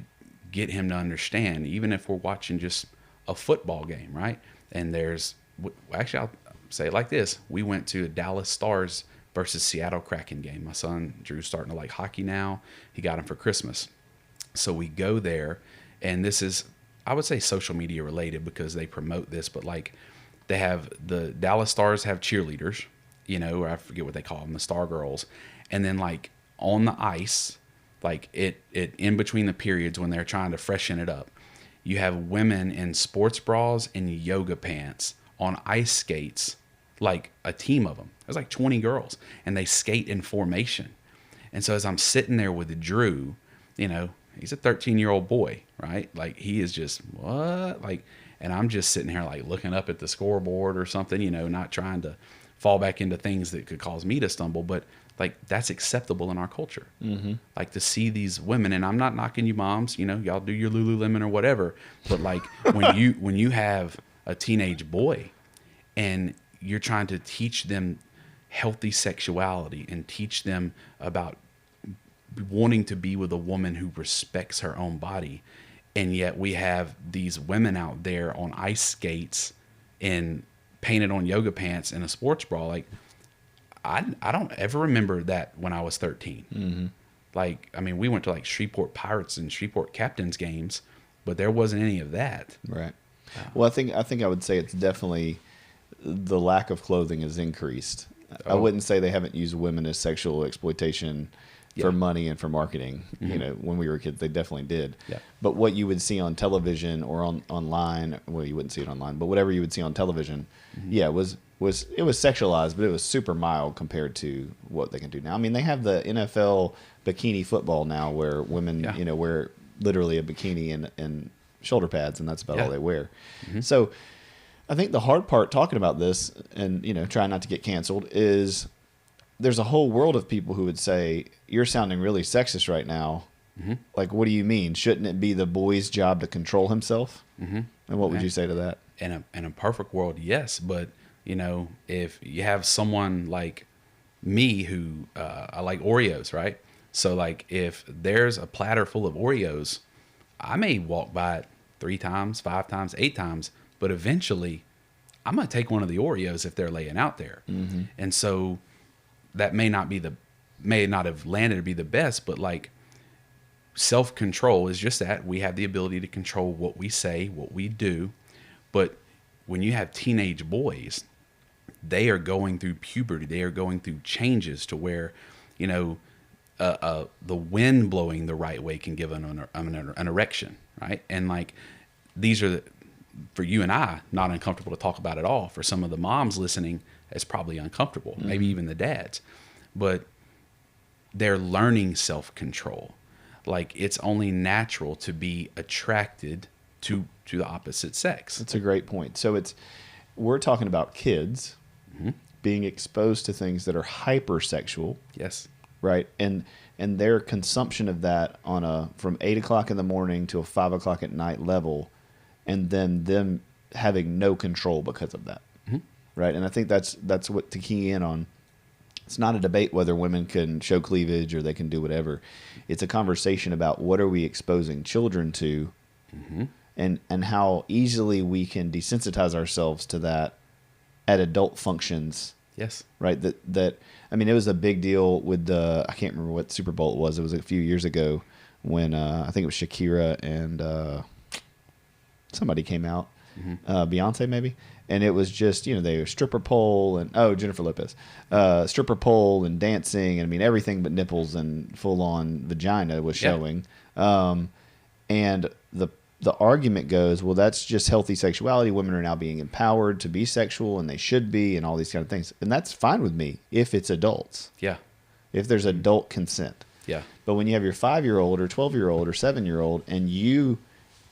S2: get him to understand, even if we're watching just a football game, right? And actually, I'll say it like this. We went to a Dallas Stars versus Seattle Kraken game. My son, Drew's starting to like hockey now. He got him for Christmas. So we go there, and this is, I would say, social media related because they promote this, but like the Dallas Stars have cheerleaders, or I forget what they call them, the Star Girls. And then like on the ice, like it in between the periods when they're trying to freshen it up. You have women in sports bras and yoga pants on ice skates, like a team of them. There's like 20 girls, and they skate in formation. And so as I'm sitting there with Drew, you know, he's a 13-year-old boy, right? Like he is just, what? Like, and I'm just sitting here like looking up at the scoreboard or something, you know, not trying to fall back into things that could cause me to stumble, but like that's acceptable in our culture. Mm-hmm. Like to see these women, and I'm not knocking you moms, you know, y'all do your Lululemon or whatever, but like when you have a teenage boy and you're trying to teach them healthy sexuality and teach them about wanting to be with a woman who respects her own body, and yet we have these women out there on ice skates and painted on yoga pants and a sports bra, like I don't ever remember that when I was 13. Mm-hmm. Like, I mean, we went to like Shreveport Pirates and Shreveport Captains games, but there wasn't any of that.
S1: Right. Well, I think I would say it's definitely the lack of clothing has increased. I wouldn't say they haven't used women as sexual exploitation for money and for marketing. Mm-hmm. You know, when we were kids, they definitely did. Yeah. But what you would see on television or online, well, you wouldn't see it online, but whatever you would see on television, it was sexualized, but it was super mild compared to what they can do now. I mean, they have the NFL bikini football now where women, you know, wear literally a bikini and shoulder pads, and that's about all they wear. Mm-hmm. So I think the hard part talking about this and, you know, trying not to get canceled is there's a whole world of people who would say, you're sounding really sexist right now. Mm-hmm. Like, what do you mean? Shouldn't it be the boy's job to control himself? Mm-hmm. And what would you say to that?
S2: In a perfect world, yes. But, you know, if you have someone like me who I like Oreos, right? So, like, if there's a platter full of Oreos, I may walk by it 3 times, 5 times, 8 times, but eventually I'm going to take one of the Oreos if they're laying out there. Mm-hmm. And so that may not have landed to be the best, but like self-control is just that. We have the ability to control what we say, what we do. But when you have teenage boys, they are going through puberty. They are going through changes to where, you know, the wind blowing the right way can give an erection, right? And like these are, for you and I, not uncomfortable to talk about at all. For some of the moms listening, it's probably uncomfortable, maybe even the dads. But they're learning self-control. Like it's only natural to be attracted to the opposite sex.
S1: That's a great point. So we're talking about kids being exposed to things that are hypersexual.
S2: Yes.
S1: Right. And their consumption of that on from 8 o'clock in the morning to a 5 o'clock at night level, and then them having no control because of that. Mm-hmm. Right. And I think that's what to key in on. It's not a debate whether women can show cleavage or they can do whatever. It's a conversation about what are we exposing children to, and how easily we can desensitize ourselves to that at adult functions.
S2: Yes.
S1: Right. That I mean, it was a big deal with I can't remember what Super Bowl it was. It was a few years ago when I think it was Shakira and somebody came out, Beyonce maybe. And it was just, you know, they were stripper pole and, Jennifer Lopez, stripper pole and dancing. And I mean, everything but nipples and full on vagina was showing. And the argument goes, well, that's just healthy sexuality. Women are now being empowered to be sexual and they should be and all these kind of things. And that's fine with me if it's adults.
S2: Yeah.
S1: If there's adult consent.
S2: Yeah.
S1: But when you have your 5-year-old or 12-year-old or 7-year-old and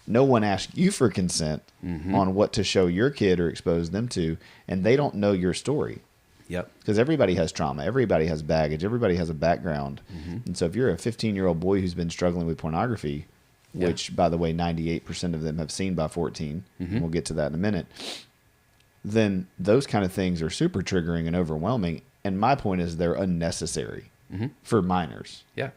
S1: no one asked you for consent on what to show your kid or expose them to, and they don't know your story.
S2: Yep.
S1: Because everybody has trauma. Everybody has baggage. Everybody has a background. And so if you're a 15-year-old boy who's been struggling with pornography, which, by the way, 98% of them have seen by 14, and we'll get to that in a minute, then those kind of things are super triggering and overwhelming. And my point is they're unnecessary for minors.
S2: Yeah.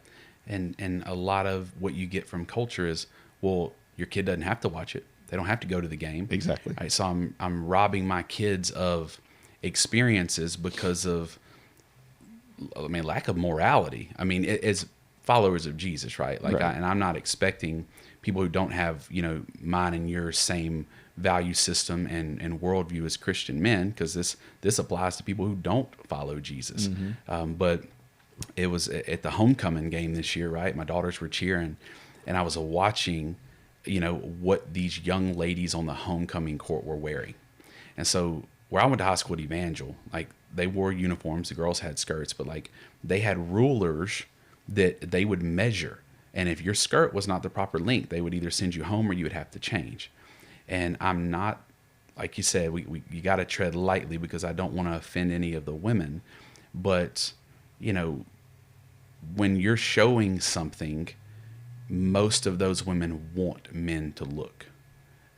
S2: And a lot of what you get from culture is, well, your kid doesn't have to watch it. They don't have to go to the game.
S1: Exactly.
S2: Right, so I'm robbing my kids of experiences because of, I mean, lack of morality. I mean, as followers of Jesus, right? Like, and I'm not expecting people who don't have, you know, mine and your same value system and worldview as Christian men, because this applies to people who don't follow Jesus. But it was at the homecoming game this year, right? My daughters were cheering, and I was watching, what these young ladies on the homecoming court were wearing. And so where I went to high school at Evangel, like they wore uniforms, the girls had skirts, but like they had rulers that they would measure. And if your skirt was not the proper length, they would either send you home or you would have to change. And I'm not, like you said, you got to tread lightly because I don't want to offend any of the women. But, when you're showing something, most of those women want men to look,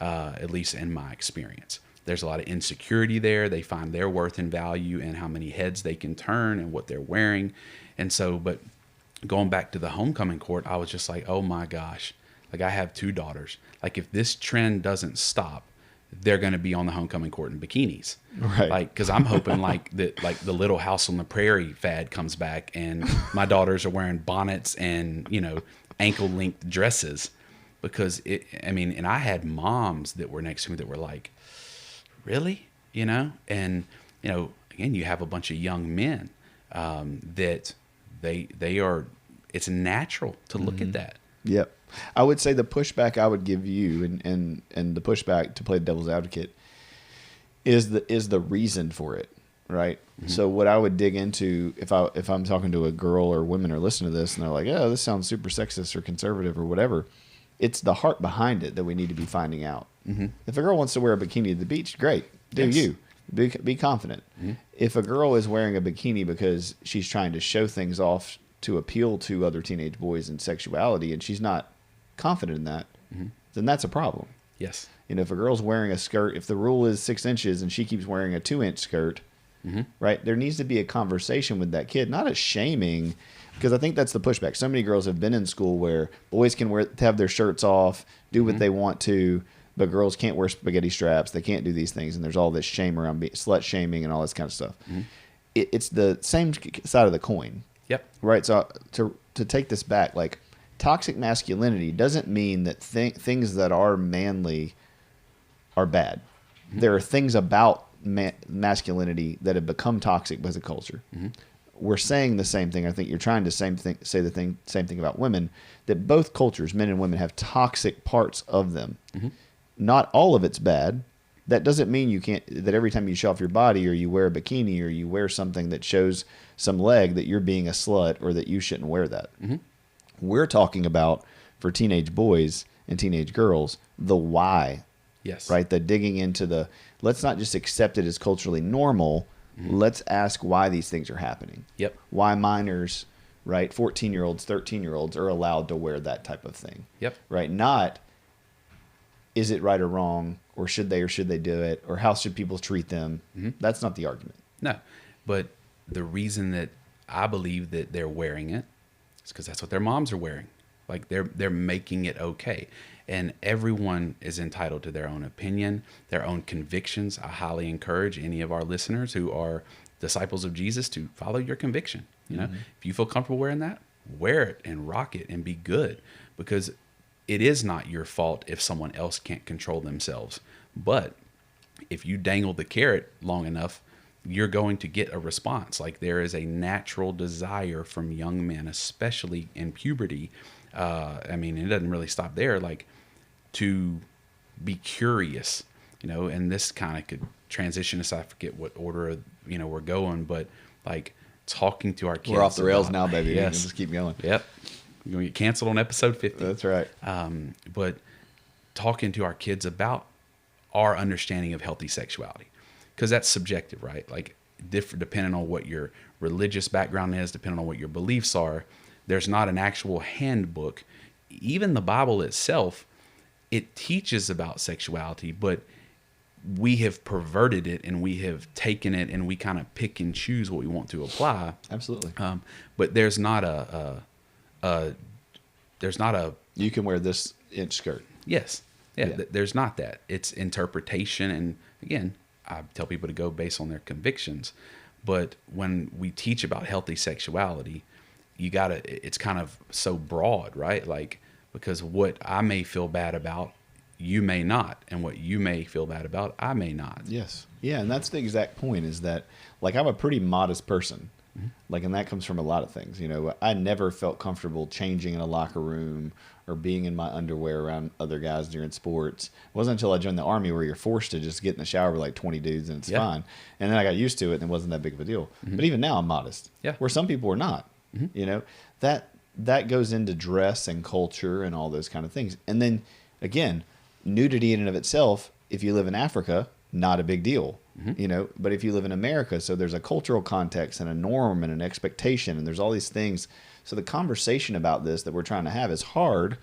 S2: at least in my experience. There's a lot of insecurity there. They find their worth and value in how many heads they can turn and what they're wearing. And so, but going back to the homecoming court, I was just like, oh my gosh, like I have 2 daughters. Like if this trend doesn't stop, they're going to be on the homecoming court in bikinis.
S1: Right.
S2: Like, cause I'm hoping like that, like the Little House on the Prairie fad comes back and my daughters are wearing bonnets and, ankle length dresses because and I had moms that were next to me that were like, really? And, again, you have a bunch of young men, that they are, it's natural to look at that.
S1: Yep. I would say the pushback I would give you and the pushback to play devil's advocate is the reason for it. Right. Mm-hmm. So what I would dig into if I'm talking to a girl or women or listen to this and they're like, oh, this sounds super sexist or conservative or whatever. It's the heart behind it that we need to be finding out. Mm-hmm. If a girl wants to wear a bikini at the beach, great. Do yes. You. Be confident. Mm-hmm. If a girl is wearing a bikini because she's trying to show things off to appeal to other teenage boys and sexuality and she's not confident in that, mm-hmm. then that's a problem.
S2: Yes.
S1: If a girl's wearing a skirt, if the rule is 6 inches and she keeps wearing a 2-inch skirt, mm-hmm. right, there needs to be a conversation with that kid, not a shaming, because I think that's the pushback. So many girls have been in school where boys can have their shirts off, do what mm-hmm. they want to, but girls can't wear spaghetti straps. They can't do these things, and there's all this shame around slut shaming and all this kind of stuff. Mm-hmm. It's the same side of the coin.
S2: Yep.
S1: Right. So to take this back, like toxic masculinity doesn't mean that things that are manly are bad. Mm-hmm. There are things about masculinity that have become toxic as a culture. Mm-hmm. We're saying the same thing. I think you're trying to say the same thing about women, that both cultures, men and women, have toxic parts of them. Mm-hmm. Not all of it's bad. That doesn't mean that every time you show off your body or you wear a bikini or you wear something that shows some leg that you're being a slut or that you shouldn't wear that. Mm-hmm. We're talking about, for teenage boys and teenage girls, the why.
S2: Yes.
S1: Right? The digging into let's not just accept it as culturally normal. Mm-hmm. Let's ask why these things are happening.
S2: Yep.
S1: Why minors, right, 14-year-olds, 13-year-olds are allowed to wear that type of thing.
S2: Yep.
S1: Right? Not, is it right or wrong, or should they do it, or how should people treat them? Mm-hmm. That's not the argument.
S2: No. But the reason that I believe that they're wearing it is because that's what their moms are wearing. Like they're making it okay. And everyone is entitled to their own opinion, their own convictions. I highly encourage any of our listeners who are disciples of Jesus to follow your conviction. Mm-hmm. If you feel comfortable wearing that, wear it and rock it and be good, because it is not your fault if someone else can't control themselves. But if you dangle the carrot long enough, you're going to get a response. Like there is a natural desire from young men, especially in puberty. It doesn't really stop there. Like to be curious, and this kind of could transition us. I forget what order, we're going, but like talking to our kids.
S1: We're off the rails now, baby.
S2: Yes.
S1: We'll just keep going.
S2: Yep. You're going to get canceled on episode 50.
S1: That's right.
S2: But talking to our kids about our understanding of healthy sexuality, because that's subjective, right? Like depending on what your religious background is, depending on what your beliefs are, there's not an actual handbook. Even the Bible itself, it teaches about sexuality, but we have perverted it and we have taken it and we kind of pick and choose what we want to apply.
S1: Absolutely.
S2: But there's not a
S1: you can wear this inch skirt.
S2: Yes. Yeah. There's not that. It's interpretation. And again, I tell people to go based on their convictions. But when we teach about healthy sexuality, it's kind of so broad, right? Like, because what I may feel bad about, you may not. And what you may feel bad about, I may not.
S1: Yes. Yeah. And that's the exact point, is that, like, I'm a pretty modest person. Like, and that comes from a lot of things. You know, I never felt comfortable changing in a locker room or being in my underwear around other guys during sports. It wasn't until I joined the Army where you're forced to just get in the shower with like 20 dudes and it's fine. And then I got used to it and it wasn't that big of a deal. But even now I'm modest.
S2: Yeah.
S1: Where some people are not. You know, that goes into dress and culture and all those kind of things. And then again, nudity in and of itself, if you live in Africa, not a big deal. You know, but if you live in America, so there's a cultural context and a norm and an expectation, and there's all these things. So the conversation about this that we're trying to have is hard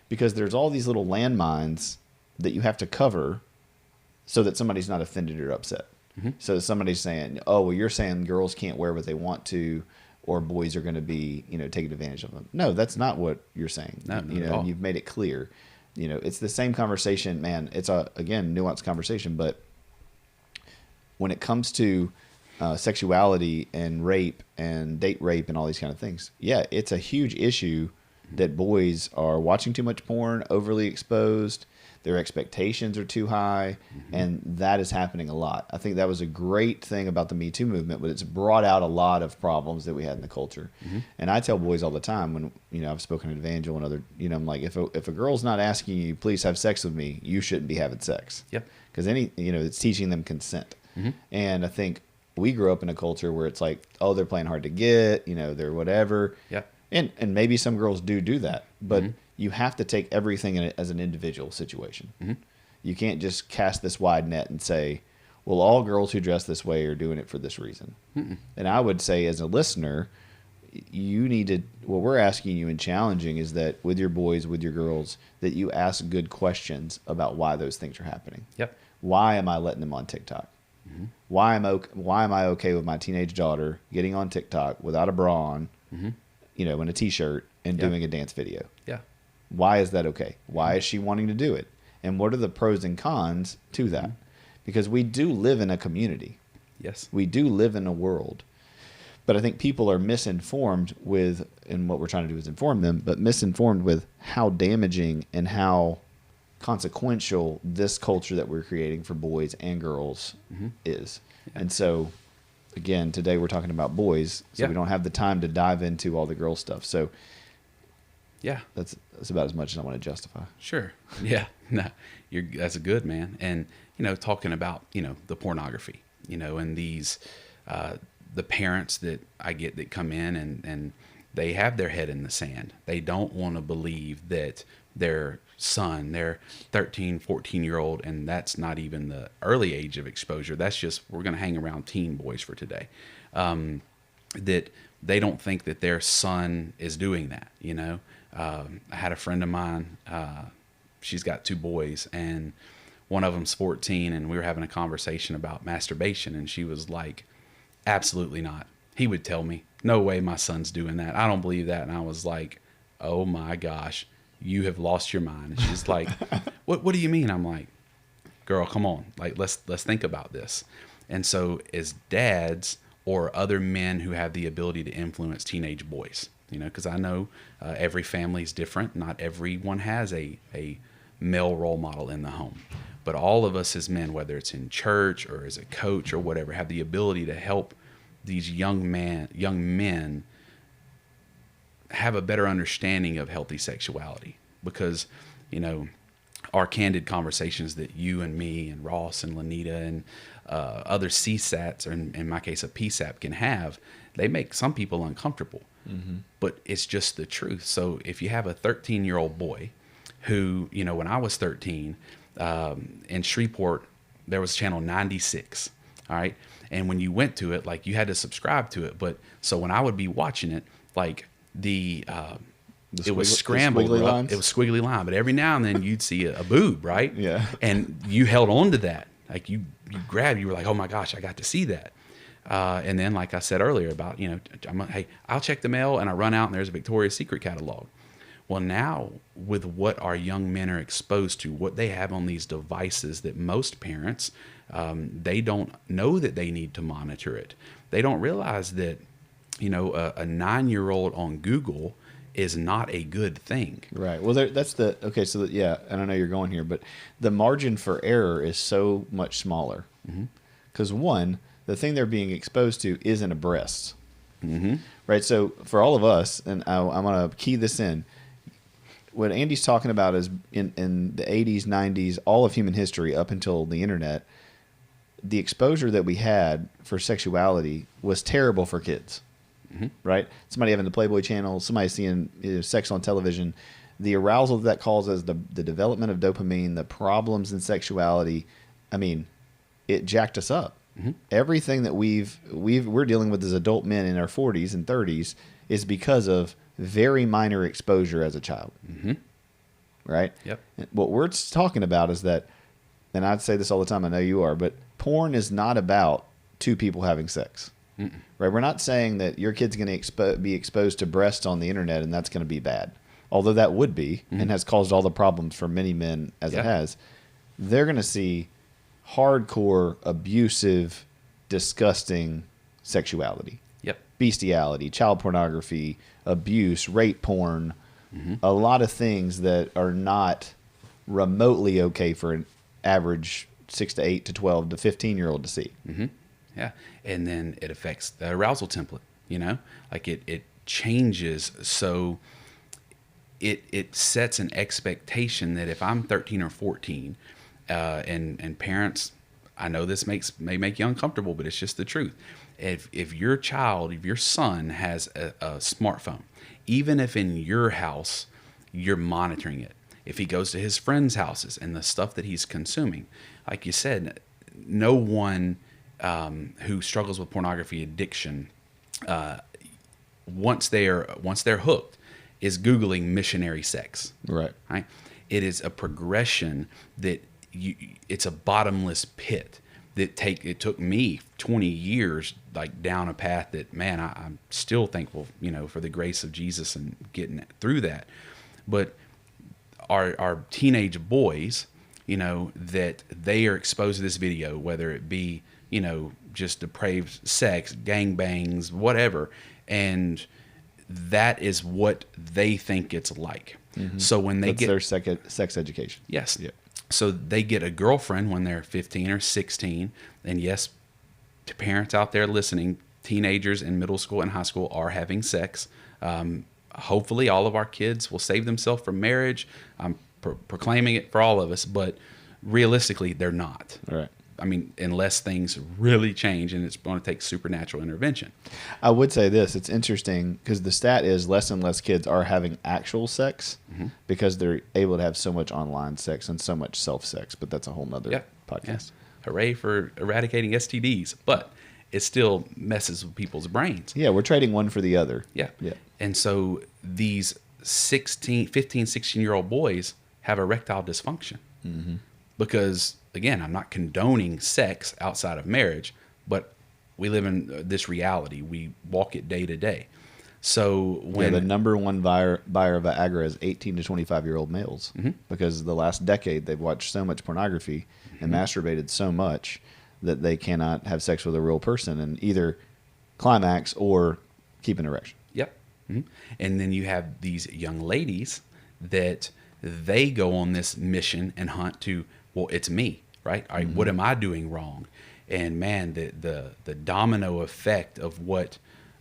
S1: because there's all these little landmines that you have to cover so that somebody's not offended or upset. So somebody's saying, oh, well, you're saying girls can't wear what they want to, or boys are going to be, you know, taking advantage of them. No, that's not what you're saying.
S2: No,
S1: you know, and you've made it clear. You know, it's the same conversation, man. It's a, again, nuanced conversation, but when it comes to sexuality and rape and date rape and all these kind of things, yeah, it's a huge issue that boys are watching too much porn, overly exposed, their expectations are too high, and that is happening a lot. I think that was a great thing about the Me Too movement, but it's brought out a lot of problems that we had in the culture. And I tell boys all the time when, you know, I've spoken at Evangel and other, you know, I'm like, if a girl's not asking you, please have sex with me, you shouldn't be having sex.
S2: Yep.
S1: Because you know, it's teaching them consent. And I think we grew up in a culture where it's like, oh, they're playing hard to get, you know, they're whatever.
S2: Yep.
S1: And maybe some girls do that, but you have to take everything in it as an individual situation. You can't just cast this wide net and say, well, all girls who dress this way are doing it for this reason. And I would say as a listener, you need to, what we're asking you and challenging is that with your boys, with your girls, that you ask good questions about why those things are happening.
S2: Yep.
S1: Why am I letting them on TikTok? Why am I okay with my teenage daughter getting on TikTok without a bra on, you know, in a t-shirt and doing a dance video?
S2: Yeah.
S1: Why is that okay? Why is she wanting to do it? And what are the pros and cons to that? Because we do live in a community.
S2: Yes.
S1: We do live in a world. But I think people are misinformed with, and what we're trying to do is inform them, but misinformed with how damaging and how consequential this culture that we're creating for boys and girls is. And so, again, today we're talking about boys, so we don't have the time to dive into all the girl stuff. So,
S2: yeah,
S1: that's about as much as I want to justify.
S2: Sure. Yeah. No, that's a good, man. And, you know, talking about, you know, the pornography, you know, and these, the parents that I get that come in and they have their head in the sand. They don't want to believe that their son, their 13, 14-year-old, and that's not even the early age of exposure. That's just, we're going to hang around teen boys for today. That they don't think that their son is doing that, you know. I had a friend of mine, she's got 2 boys, and one of them's 14, and we were having a conversation about masturbation, and she was like, absolutely not. He would tell me, no way my son's doing that. I don't believe that. And I was like, oh my gosh, you have lost your mind. And she's like, what do you mean? I'm like, girl, come on. Like, let's think about this. And so as dads or other men who have the ability to influence teenage boys, you know, because I know every family is different. Not everyone has a male role model in the home. But all of us as men, whether it's in church or as a coach or whatever, have the ability to help these young men have a better understanding of healthy sexuality. Because, you know, our candid conversations that you and me and Ross and Lanita and other CSATs, or in my case a PSAP, can have, they make some people uncomfortable. But it's just the truth. So if you have a 13-year-old boy who, you know, when I was 13, in Shreveport, there was channel 96. All right. And when you went to it, like, you had to subscribe to it. But so when I would be watching it, like it was scrambled. It was squiggly line. But every now and then you'd see a boob, right?
S1: Yeah.
S2: And you held on to that. Like you grabbed, you were like, oh my gosh, I got to see that. And then, like I said earlier about, you know, hey, I'll check the mail, and I run out and there's a Victoria's Secret catalog. Well, now with what our young men are exposed to, what they have on these devices that most parents, they don't know that they need to monitor it. They don't realize that, you know, a 9-year-old on Google is not a good thing. Right.
S1: Well, okay. So yeah, and I know you're going here, but the margin for error is so much smaller. Because one, the thing they're being exposed to isn't a breast. right? So for all of us, and I'm going to key this in, what Andy's talking about is in the 80s, 90s, all of human history up until the internet, the exposure that we had for sexuality was terrible for kids, right? Somebody having the Playboy channel, somebody seeing sex on television, the arousal that causes, the development of dopamine, the problems in sexuality, I mean, it jacked us up. Everything that we're dealing with as adult men in our 40s and 30s is because of very minor exposure as a child. Right?
S2: Yep.
S1: What we're talking about is that, and I'd say this all the time, I know you are, but porn is not about two people having sex. Right? We're not saying that your kid's going to be exposed to breasts on the internet and that's going to be bad. Although that would be and has caused all the problems for many men as it has. They're going to see hardcore, abusive, disgusting sexuality. Bestiality, child pornography, abuse, rape porn, a lot of things that are not remotely okay for an average 6 to 8 to 12 to 15-year-old to see.
S2: Yeah. And then it affects the arousal template, like it changes. So it sets an expectation that if I'm 13 or 14, and parents, I know this may make you uncomfortable, but it's just the truth. If your child, if your son has a smartphone, even if in your house you're monitoring it, if he goes to his friends' houses and the stuff that he's consuming, like you said, no one who struggles with pornography addiction, once they're hooked, is Googling missionary sex. Right. It is a progression that it's a bottomless pit. It took me 20 years like down a path that, man, I'm still thankful, for the grace of Jesus and getting through that. But our teenage boys, that they are exposed to this video, whether it be, just depraved sex, gangbangs, whatever, and that is what they think it's like. So when they get
S1: their sex education.
S2: Yes. Yeah. So they get a girlfriend when they're 15 or 16. And yes, to parents out there listening, teenagers in middle school and high school are having sex. Hopefully all of our kids will save themselves from marriage. I'm proclaiming it for all of us, but realistically, they're not. All right. I mean, unless things really change and it's going to take supernatural intervention.
S1: I would say this. It's interesting because the stat is less and less kids are having actual sex because they're able to have so much online sex and so much self-sex. But that's a whole nother podcast.
S2: Yes. Hooray for eradicating STDs. But it still messes with people's brains.
S1: Yeah, we're trading one for the other.
S2: Yeah. And so these 15, 16-year-old boys have erectile dysfunction because, again, I'm not condoning sex outside of marriage, but we live in this reality. We walk it day to day. So when
S1: the number one buyer of Viagra is 18 to 25-year-old males because the last decade they've watched so much pornography and masturbated so much that they cannot have sex with a real person and either climax or keep an erection.
S2: Yep. And then you have these young ladies that they go on this mission and hunt to, well, it's me, right? All right, what am I doing wrong? And man, the domino effect of what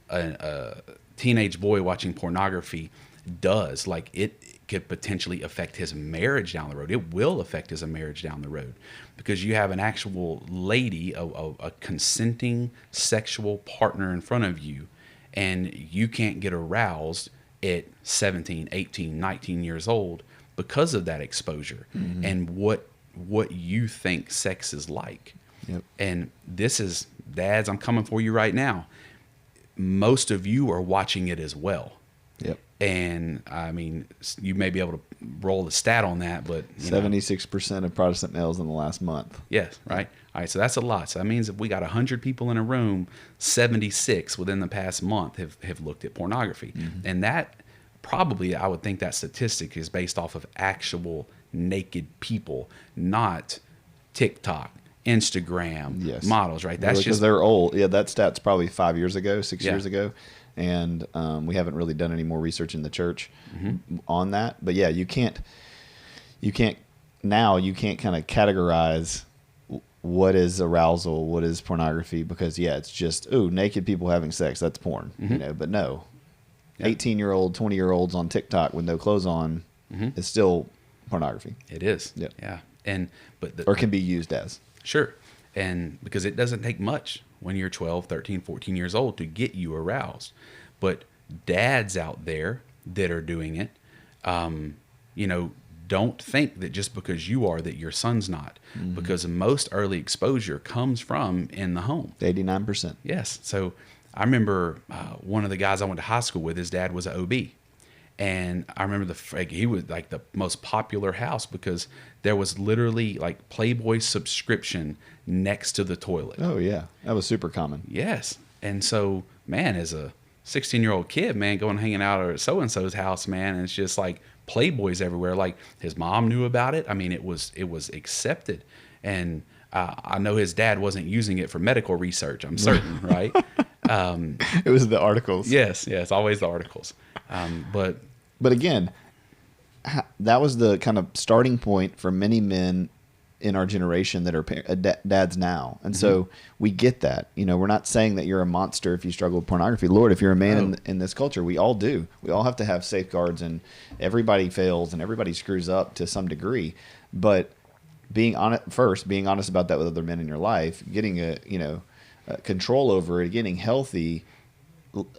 S2: a teenage boy watching pornography does, like it could potentially affect his marriage down the road. It will affect his marriage down the road because you have an actual lady, a consenting sexual partner in front of you, and you can't get aroused at 17, 18, 19 years old because of that exposure and what you think sex is like. Yep. And this is, dads, I'm coming for you right now. Most of you are watching it as well. Yep. And I mean, you may be able to roll the stat on that, but
S1: 76% of Protestant males in the last month.
S2: Yes. Right. All right. So that's a lot. So that means if we got 100 people in a room, 76 within the past month have looked at pornography. And that probably, I would think that statistic is based off of actual naked people, not TikTok, Instagram models, right? That's
S1: because they're old. Yeah, that stat's probably 5 years ago, 6 years ago. And we haven't really done any more research in the church on that. But yeah, you can't kind of categorize what is arousal, what is pornography, because it's just, naked people having sex, that's porn, but no. 18-year-old, 20-year-olds on TikTok with no clothes on is still pornography.
S2: It is.
S1: Yep.
S2: Yeah.
S1: Or can be used as.
S2: Sure. And because it doesn't take much when you're 12, 13, 14 years old to get you aroused. But dads out there that are doing it, don't think that just because you are that your son's not, because most early exposure comes from in the home.
S1: 89%.
S2: Yes. So I remember one of the guys I went to high school with, his dad was an OB. And I remember he was like the most popular house because there was literally like Playboy subscription next to the toilet.
S1: Oh, yeah. That was super common.
S2: Yes. And so, man, as a 16-year-old kid, man, going hanging out at so-and-so's house, man, and it's just like Playboys everywhere. Like his mom knew about it. I mean, it was accepted. And I know his dad wasn't using it for medical research, I'm certain, right?
S1: It was the articles.
S2: Yes, always the articles. But
S1: again, that was the kind of starting point for many men in our generation that are dads now. And so we get that. We're not saying that you're a monster if you struggle with pornography. Lord, if you're a man in this culture, we all do. We all have to have safeguards, and everybody fails and everybody screws up to some degree. But being honest about that with other men in your life, getting control over it, getting healthy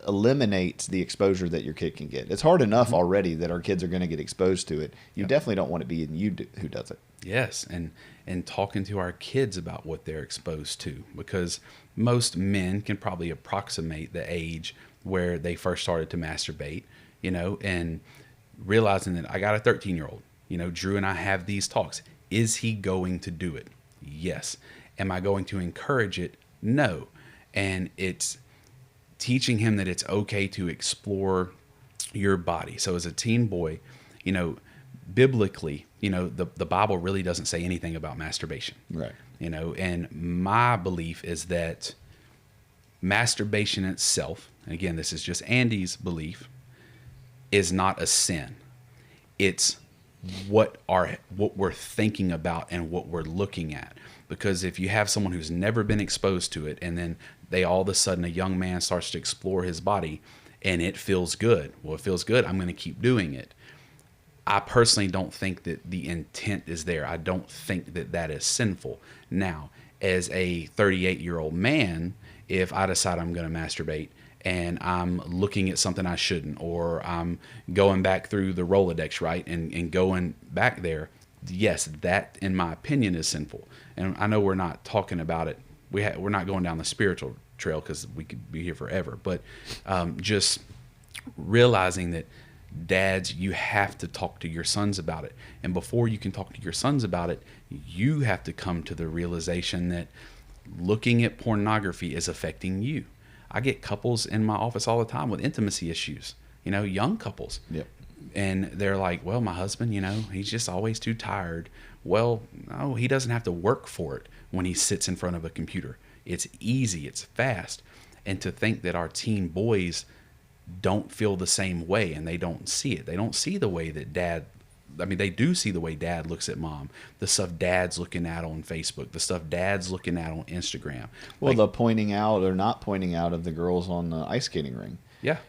S1: eliminates the exposure that your kid can get. It's hard enough already that our kids are going to get exposed to it. You definitely don't want it being you who does it.
S2: Yes, and talking to our kids about what they're exposed to, because most men can probably approximate the age where they first started to masturbate, and realizing that I got a 13-year-old, Drew and I have these talks. Is he going to do it? Yes. Am I going to encourage it? No. And it's teaching him that it's okay to explore your body. So as a teen boy, biblically, the Bible really doesn't say anything about masturbation.
S1: Right.
S2: And my belief is that masturbation itself, and again, this is just Andy's belief, is not a sin. It's what we're thinking about and what we're looking at. Because if you have someone who's never been exposed to it, and then all of a sudden a young man starts to explore his body and it feels good. Well, it feels good. I'm going to keep doing it. I personally don't think that the intent is there. I don't think that is sinful. Now, as a 38-year-old man, if I decide I'm going to masturbate and I'm looking at something I shouldn't, or I'm going back through the Rolodex, right, and going back there, yes, that, in my opinion, is sinful. And I know we're not talking about it. We're not going down the spiritual trail because we could be here forever. But just realizing that, dads, you have to talk to your sons about it. And before you can talk to your sons about it, you have to come to the realization that looking at pornography is affecting you. I get couples in my office all the time with intimacy issues, young couples.
S1: Yep.
S2: And they're like, well, my husband, he's just always too tired. Well, no, he doesn't have to work for it when he sits in front of a computer. It's easy. It's fast. And to think that our teen boys don't feel the same way, and they don't see it. They don't see the way that they do see the way dad looks at mom, the stuff dad's looking at on Facebook, the stuff dad's looking at on Instagram.
S1: Well, the pointing out or not pointing out of the girls on the ice skating ring.
S2: Yeah.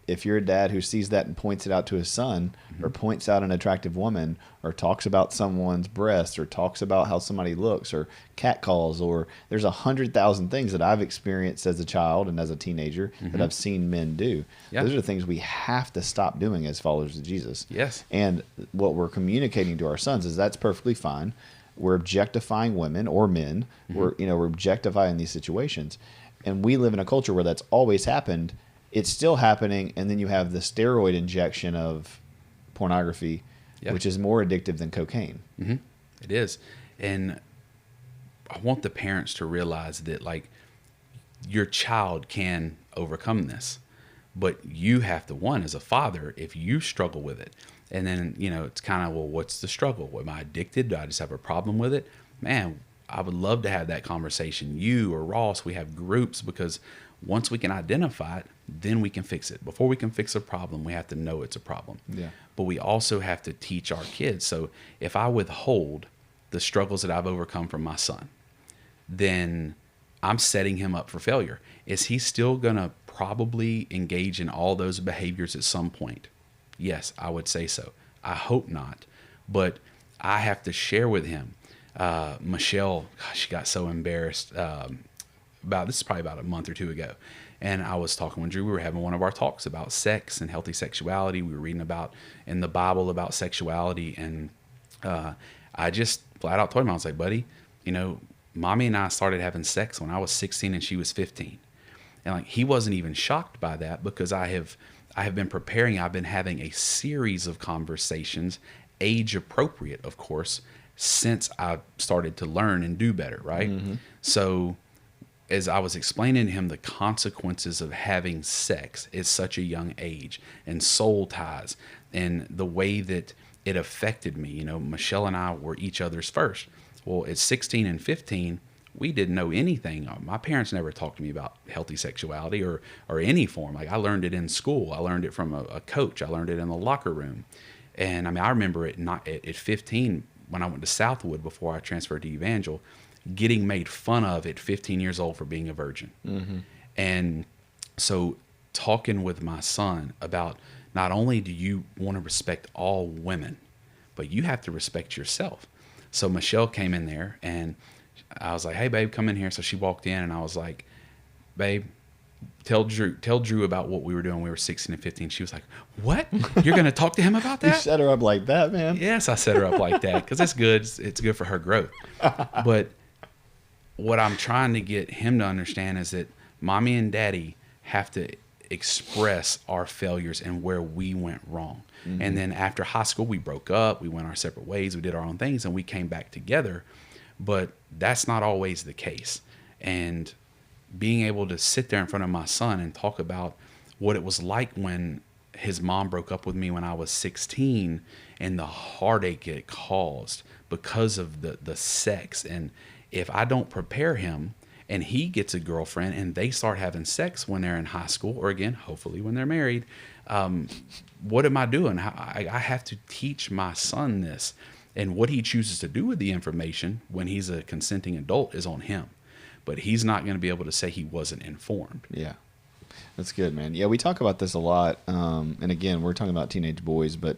S1: If you're a dad who sees that and points it out to his son, or points out an attractive woman, or talks about someone's breast, or talks about how somebody looks, or catcalls, or there's 100,000 things that I've experienced as a child and as a teenager that I've seen men do. Yeah. Those are things we have to stop doing as followers of Jesus.
S2: Yes.
S1: And what we're communicating to our sons is that's perfectly fine. We're objectifying women or men. We're objectifying these situations. And we live in a culture where that's always happened. It's still happening, and then you have the steroid injection of pornography, which is more addictive than cocaine.
S2: Mm-hmm. It is. And I want the parents to realize that, your child can overcome this, but you have to, as a father, if you struggle with it, and then, it's kind of, well, what's the struggle? Am I addicted? Do I just have a problem with it? Man, I would love to have that conversation. You or Ross, we have groups, because once we can identify it, then we can fix it. Before we can fix a problem, we have to know it's a problem.
S1: Yeah.
S2: But we also have to teach our kids. So if I withhold the struggles that I've overcome from my son, then I'm setting him up for failure. Is he still going to probably engage in all those behaviors at some point? Yes, I would say so. I hope not. But I have to share with him. Michelle, gosh, she got so embarrassed this is probably about a month or two ago. And I was talking with Drew. We were having one of our talks about sex and healthy sexuality. We were reading about in the Bible about sexuality. And I just flat out told him, I was like, buddy, mommy and I started having sex when I was 16 and she was 15. And like, he wasn't even shocked by that because I have been preparing. I've been having a series of conversations, age appropriate, of course, since I started to learn and do better. Right. Mm-hmm. So as I was explaining to him the consequences of having sex at such a young age and soul ties and the way that it affected me, Michelle and I were each other's first. Well, at 16 and 15, we didn't know anything. My parents never talked to me about healthy sexuality or any form. Like I learned it in school. I learned it from a coach. I learned it in the locker room. And I mean, I remember it not at 15 when I went to Southwood before I transferred to Evangel, getting made fun of at 15 years old for being a virgin. Mm-hmm. And so talking with my son about not only do you want to respect all women, but you have to respect yourself. So Michelle came in there and I was like, hey, babe, come in here. So she walked in and I was like, babe, tell Drew about what we were doing when we were 16 and 15. She was like, what? You're going to talk to him about that?
S1: You set her up like that, man?
S2: Yes, I set her up like that because it's good. It's good for her growth. But what I'm trying to get him to understand is that mommy and daddy have to express our failures and where we went wrong. Mm-hmm. And then after high school, we broke up, we went our separate ways, we did our own things, and we came back together. But that's not always the case. And being able to sit there in front of my son and talk about what it was like when his mom broke up with me when I was 16 and the heartache it caused because of the sex. And if I don't prepare him and he gets a girlfriend and they start having sex when they're in high school, or again, hopefully when they're married, what am I doing? I have to teach my son this. And what he chooses to do with the information when he's a consenting adult is on him. But he's not going to be able to say he wasn't informed.
S1: Yeah. That's good, man. Yeah, we talk about this a lot. And again, we're talking about teenage boys, but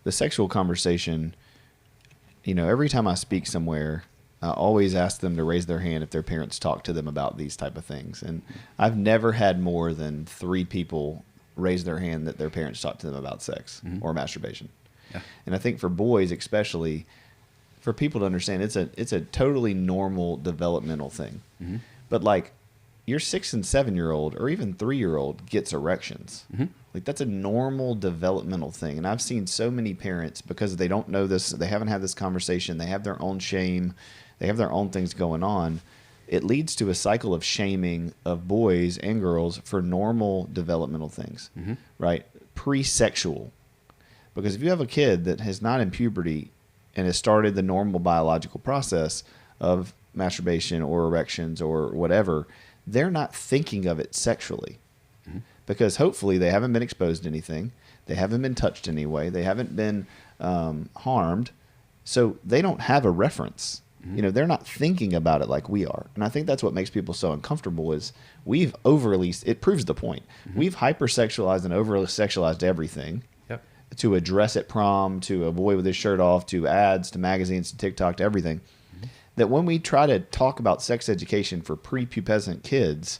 S1: the sexual conversation, every time I speak somewhere, I always ask them to raise their hand if their parents talk to them about these type of things. And I've never had more than 3 people raise their hand that their parents talk to them about sex or masturbation. Yeah. And I think for boys, especially, for people to understand, it's a totally normal developmental thing. Mm-hmm. But like your 6 and 7-year-old or even 3-year-old gets erections. Mm-hmm. Like that's a normal developmental thing. And I've seen so many parents, because they don't know this, they haven't had this conversation, they have their own shame, they have their own things going on. It leads to a cycle of shaming of boys and girls for normal developmental things, right? Pre-sexual. Because if you have a kid that is not in puberty and has started the normal biological process of masturbation or erections or whatever, they're not thinking of it sexually. Mm-hmm. Because hopefully they haven't been exposed to anything. They haven't been touched anyway. They haven't been harmed. So they don't have a reference. Mm-hmm. They're not thinking about it like we are. And I think that's what makes people so uncomfortable is we've it proves the point. Mm-hmm. We've hypersexualized and over-sexualized everything. To address at prom, to a boy with his shirt off, to ads, to magazines, to TikTok, to everything, that when we try to talk about sex education for prepubescent kids,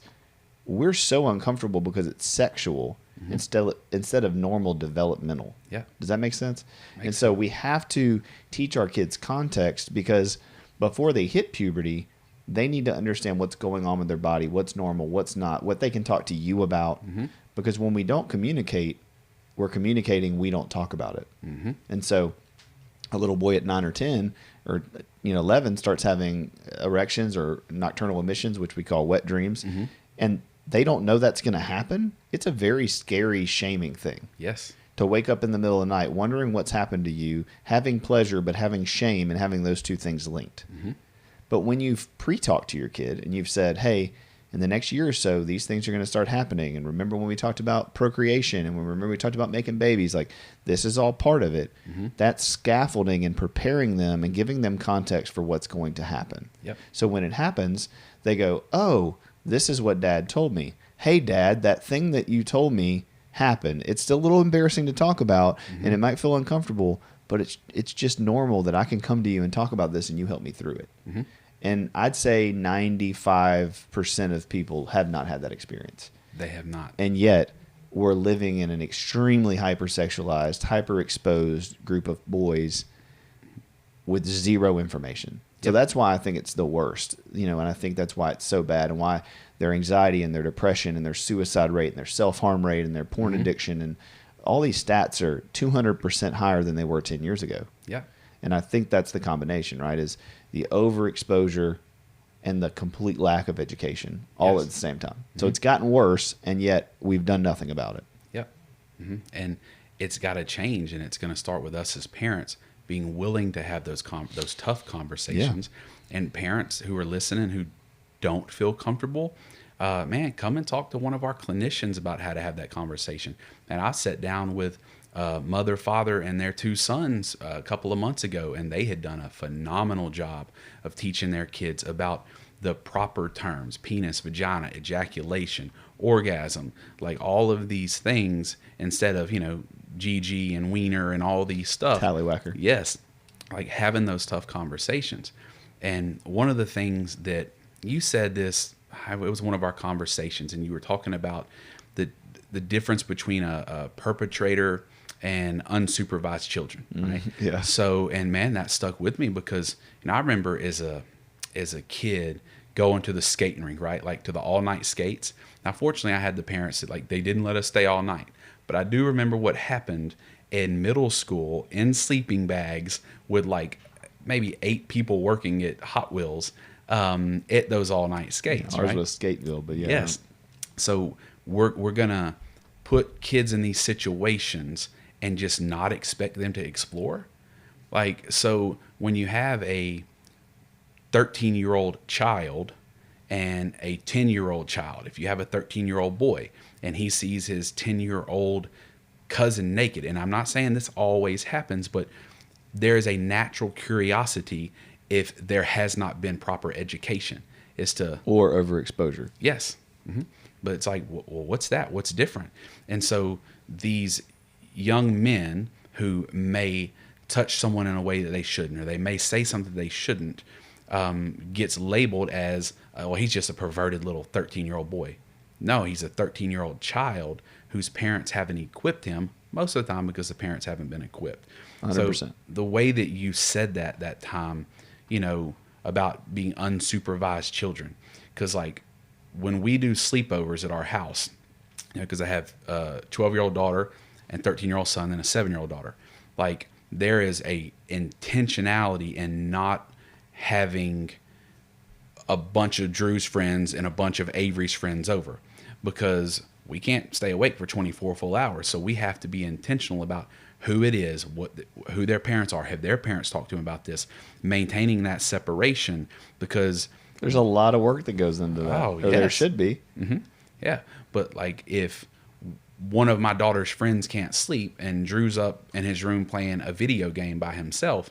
S1: we're so uncomfortable because it's sexual instead of normal developmental.
S2: Yeah.
S1: Does that make sense? Makes sense. We have to teach our kids context because before they hit puberty, they need to understand what's going on with their body, what's normal, what's not, what they can talk to you about. Mm-hmm. Because when we don't communicate, we're communicating, we don't talk about it. Mm-hmm. And so a little boy at 9 or 10 or 11 starts having erections or nocturnal emissions, which we call wet dreams. Mm-hmm. And they don't know that's going to happen. It's a very scary, shaming thing.
S2: Yes.
S1: To wake up in the middle of the night, wondering what's happened to you, having pleasure, but having shame and having those two things linked. Mm-hmm. But when you've pre-talked to your kid and you've said, hey, in the next year or so, these things are going to start happening. And remember when we talked about procreation, and remember we talked about making babies, like this is all part of it. That's scaffolding and preparing them and giving them context for what's going to happen.
S2: Yep.
S1: So when it happens, they go, oh, this is what Dad told me. Hey, Dad, that thing that you told me happened. It's still a little embarrassing to talk about, and it might feel uncomfortable, but it's just normal that I can come to you and talk about this and you help me through it. And I'd say 95% of people have not had that experience.
S2: They have not.
S1: And yet we're living in an extremely hypersexualized, hyperexposed group of boys with zero information. So that's why I think it's the worst, and I think that's why it's so bad, and why their anxiety and their depression and their suicide rate and their self-harm rate and their porn addiction and all these stats are 200% higher than they were 10 years ago.
S2: Yeah.
S1: And I think that's the combination, right? Is the overexposure and the complete lack of education all at the same time. So it's gotten worse, and yet we've done nothing about it.
S2: Yep. And it's got to change, and it's going to start with us as parents being willing to have those tough conversations. And parents who are listening who don't feel comfortable, come and talk to one of our clinicians about how to have that conversation. And I sat down with mother, father, and their 2 sons a couple of months ago, and they had done a phenomenal job of teaching their kids about the proper terms: penis, vagina, ejaculation, orgasm, like all of these things, instead of, GG and wiener and all these stuff.
S1: Tallywhacker.
S2: Yes. Like having those tough conversations. And one of the things that you said this, it was one of our conversations, and you were talking about the difference between a perpetrator and unsupervised children, right?
S1: Yeah.
S2: So, and man, that stuck with me because, I remember as a kid going to the skating rink, right? Like to the all-night skates. Now, fortunately, I had the parents that they didn't let us stay all night. But I do remember what happened in middle school in sleeping bags with maybe 8 people working at Hot Wheels at those all-night skates.
S1: Ours
S2: right?
S1: was Skateville, but yeah.
S2: Yes. So we're gonna put kids in these situations and just not expect them to explore. So when you have a 13-year-old child and a 10-year-old child, if you have a 13-year-old boy and he sees his 10-year-old cousin naked, and I'm not saying this always happens, but there is a natural curiosity if there has not been proper education as to...
S1: Or overexposure.
S2: Yes. But it's like, well, what's that? What's different? And so these young men who may touch someone in a way that they shouldn't, or they may say something they shouldn't, gets labeled as, well, he's just a perverted little 13-year-old boy. No, he's a 13-year-old child whose parents haven't equipped him, most of the time because the parents haven't been equipped.
S1: 100%.
S2: So the way that you said that time, about being unsupervised children, because when we do sleepovers at our house, because I have a 12-year-old daughter and 13-year-old son and a 7-year-old daughter, there is a intentionality in not having a bunch of Drew's friends and a bunch of Avery's friends over, because we can't stay awake for 24 full hours. So we have to be intentional about who it is, who their parents are. Have their parents talked to them about this? Maintaining that separation, because
S1: there's a lot of work that goes into that.
S2: Oh,
S1: or there should be.
S2: Yeah. But if one of my daughter's friends can't sleep and Drew's up in his room playing a video game by himself,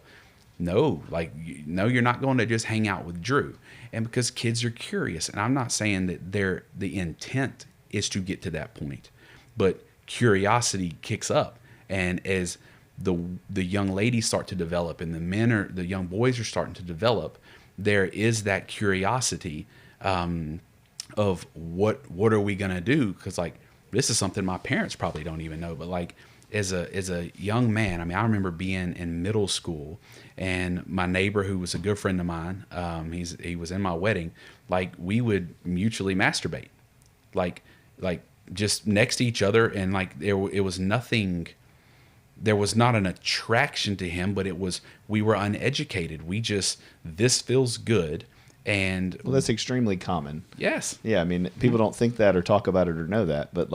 S2: no, you're not going to just hang out with Drew. And because kids are curious, and I'm not saying that the intent is to get to that point, but curiosity kicks up. And as the young ladies start to develop and the young boys are starting to develop, there is that curiosity of what are we going to do? Because this is something my parents probably don't even know, but as a young man, I remember being in middle school, and my neighbor, who was a good friend of mine, he was in my wedding, we would mutually masturbate, just next to each other, and it was nothing. There was not an attraction to him, but we were uneducated. This feels good. And
S1: well, that's extremely common.
S2: Yes.
S1: Yeah. People don't think that or talk about it or know that, but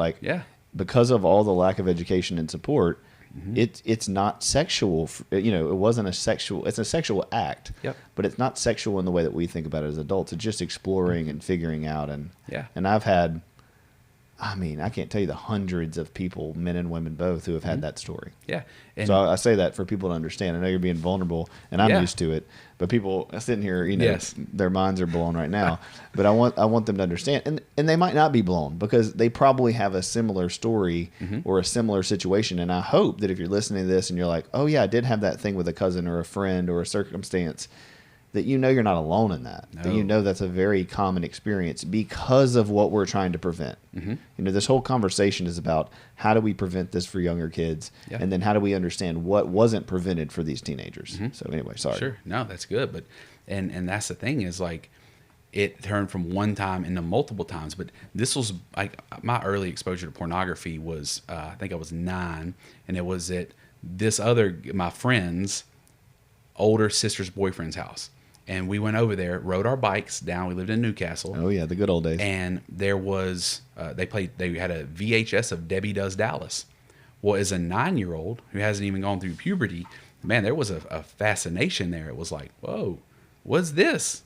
S1: because of all the lack of education and support, it's not sexual. It wasn't a sexual. It's a sexual act.
S2: Yep.
S1: But it's not sexual in the way that we think about it as adults. It's just exploring and figuring out. And I've had, I can't tell you the hundreds of people, men and women both, who have had that story.
S2: Yeah.
S1: And so I say that for people to understand. I know you're being vulnerable, and I'm used to it. But people sitting here, their minds are blown right now. But I want them to understand, and they might not be blown because they probably have a similar story or a similar situation. And I hope that if you're listening to this and you're like, oh yeah, I did have that thing with a cousin or a friend or a circumstance, that you're not alone in that. No. That that's a very common experience because of what we're trying to prevent. This whole conversation is about how do we prevent this for younger kids, and then how do we understand what wasn't prevented for these teenagers. So anyway, sorry.
S2: Sure. No, that's good. But and that's the thing is like it turned from one time into multiple times. But this was like my early exposure to pornography was I think I was 9, and it was at my friend's older sister's boyfriend's house. And we went over there, rode our bikes down. We lived in Newcastle.
S1: Oh yeah, the good old days.
S2: And there was they had a VHS of Debbie Does Dallas. Well, as a 9-year-old who hasn't even gone through puberty, man, there was a fascination there. It was like, whoa, what's this?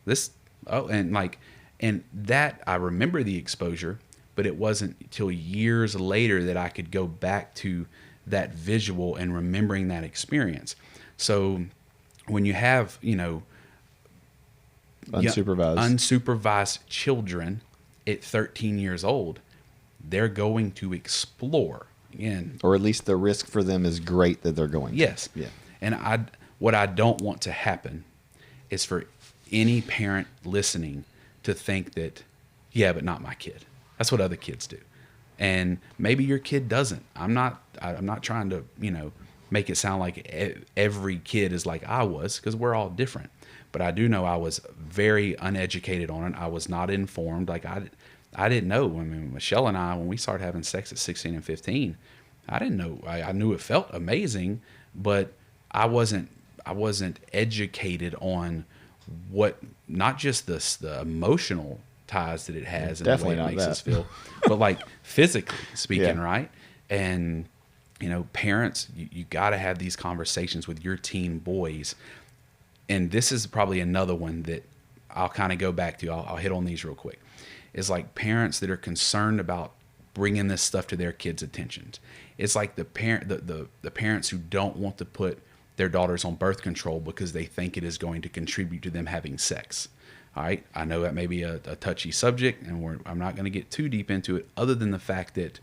S2: And that I remember the exposure, but it wasn't until years later that I could go back to that visual and remembering that experience. So when you have, unsupervised children at 13 years old, they're going to explore again.
S1: Or at least the risk for them is great that they're going.
S2: Yes.
S1: Yeah.
S2: And what I don't want to happen is for any parent listening to think that, yeah, but not my kid. That's what other kids do. And maybe your kid doesn't. I'm not trying to, make it sound like every kid is like I was, because we're all different. But I do know I was very uneducated on it. I was not informed. Like I didn't know. I mean, Michelle and I, when we started having sex at 16 and 15, I didn't know. I knew it felt amazing, but I wasn't educated on what, not just the emotional ties that it has and the way it makes us feel, but like physically speaking, right? And parents, you got to have these conversations with your teen boys. And this is probably another one that I'll kind of go back to. I'll hit on these real quick. It's like parents that are concerned about bringing this stuff to their kids' attention. It's like the parents who don't want to put their daughters on birth control because they think it is going to contribute to them having sex. All right. I know that may be a touchy subject, and I'm not going to get too deep into it, other than the fact that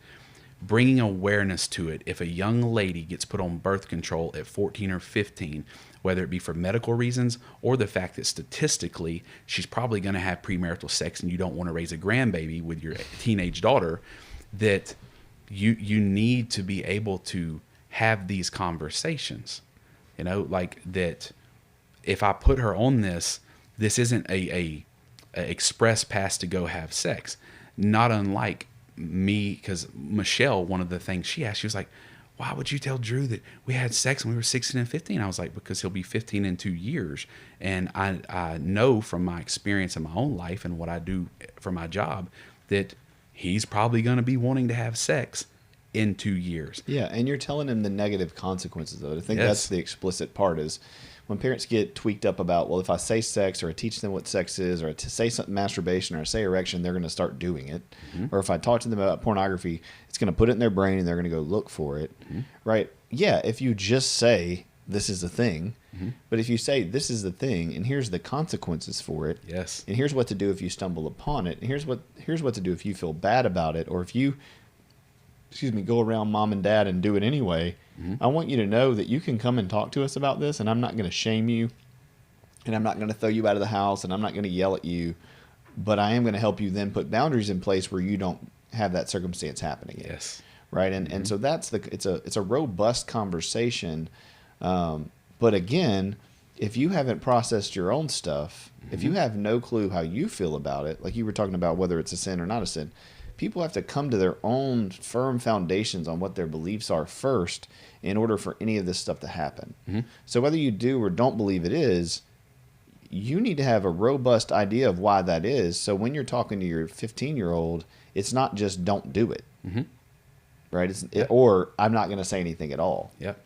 S2: bringing awareness to it, if a young lady gets put on birth control at 14 or 15, whether it be for medical reasons or the fact that statistically she's probably going to have premarital sex and you don't want to raise a grandbaby with your teenage daughter, that you need to be able to have these conversations. Like that if I put her on this isn't a express pass to go have sex. Not unlike me, because Michelle, one of the things she asked, she was like, why would you tell Drew that we had sex when we were 16 and 15? I was like, because he'll be 15 in 2 years. And I know from my experience in my own life and what I do for my job that he's probably going to be wanting to have sex in 2 years.
S1: Yeah, and you're telling him the negative consequences of it. I think that's the explicit part, is when parents get tweaked up about, well, if I say sex, or I teach them what sex is, or I say something masturbation, or I say erection, they're going to start doing it. Or if I talk to them about pornography, it's going to put it in their brain and they're going to go look for it. Right? Yeah, if you just say this is a thing, but if you say this is the thing and here's the consequences for it, and here's what to do if you stumble upon it, and here's what to do if you feel bad about it, or if you go around mom and dad and do it anyway. I want you to know that you can come and talk to us about this, and I'm not going to shame you, and I'm not going to throw you out of the house, and I'm not going to yell at you, but I am going to help you then put boundaries in place where you don't have that circumstance happening. Right. And so it's a robust conversation. But again, if you haven't processed your own stuff, if you have no clue how you feel about it, like you were talking about whether it's a sin or not a sin, people have to come to their own firm foundations on what their beliefs are first in order for any of this stuff to happen. So whether you do or don't believe it is, you need to have a robust idea of why that is. So when you're talking to your 15-year-old, it's not just don't do it. right? Or I'm not going to say anything at all.
S2: Yep.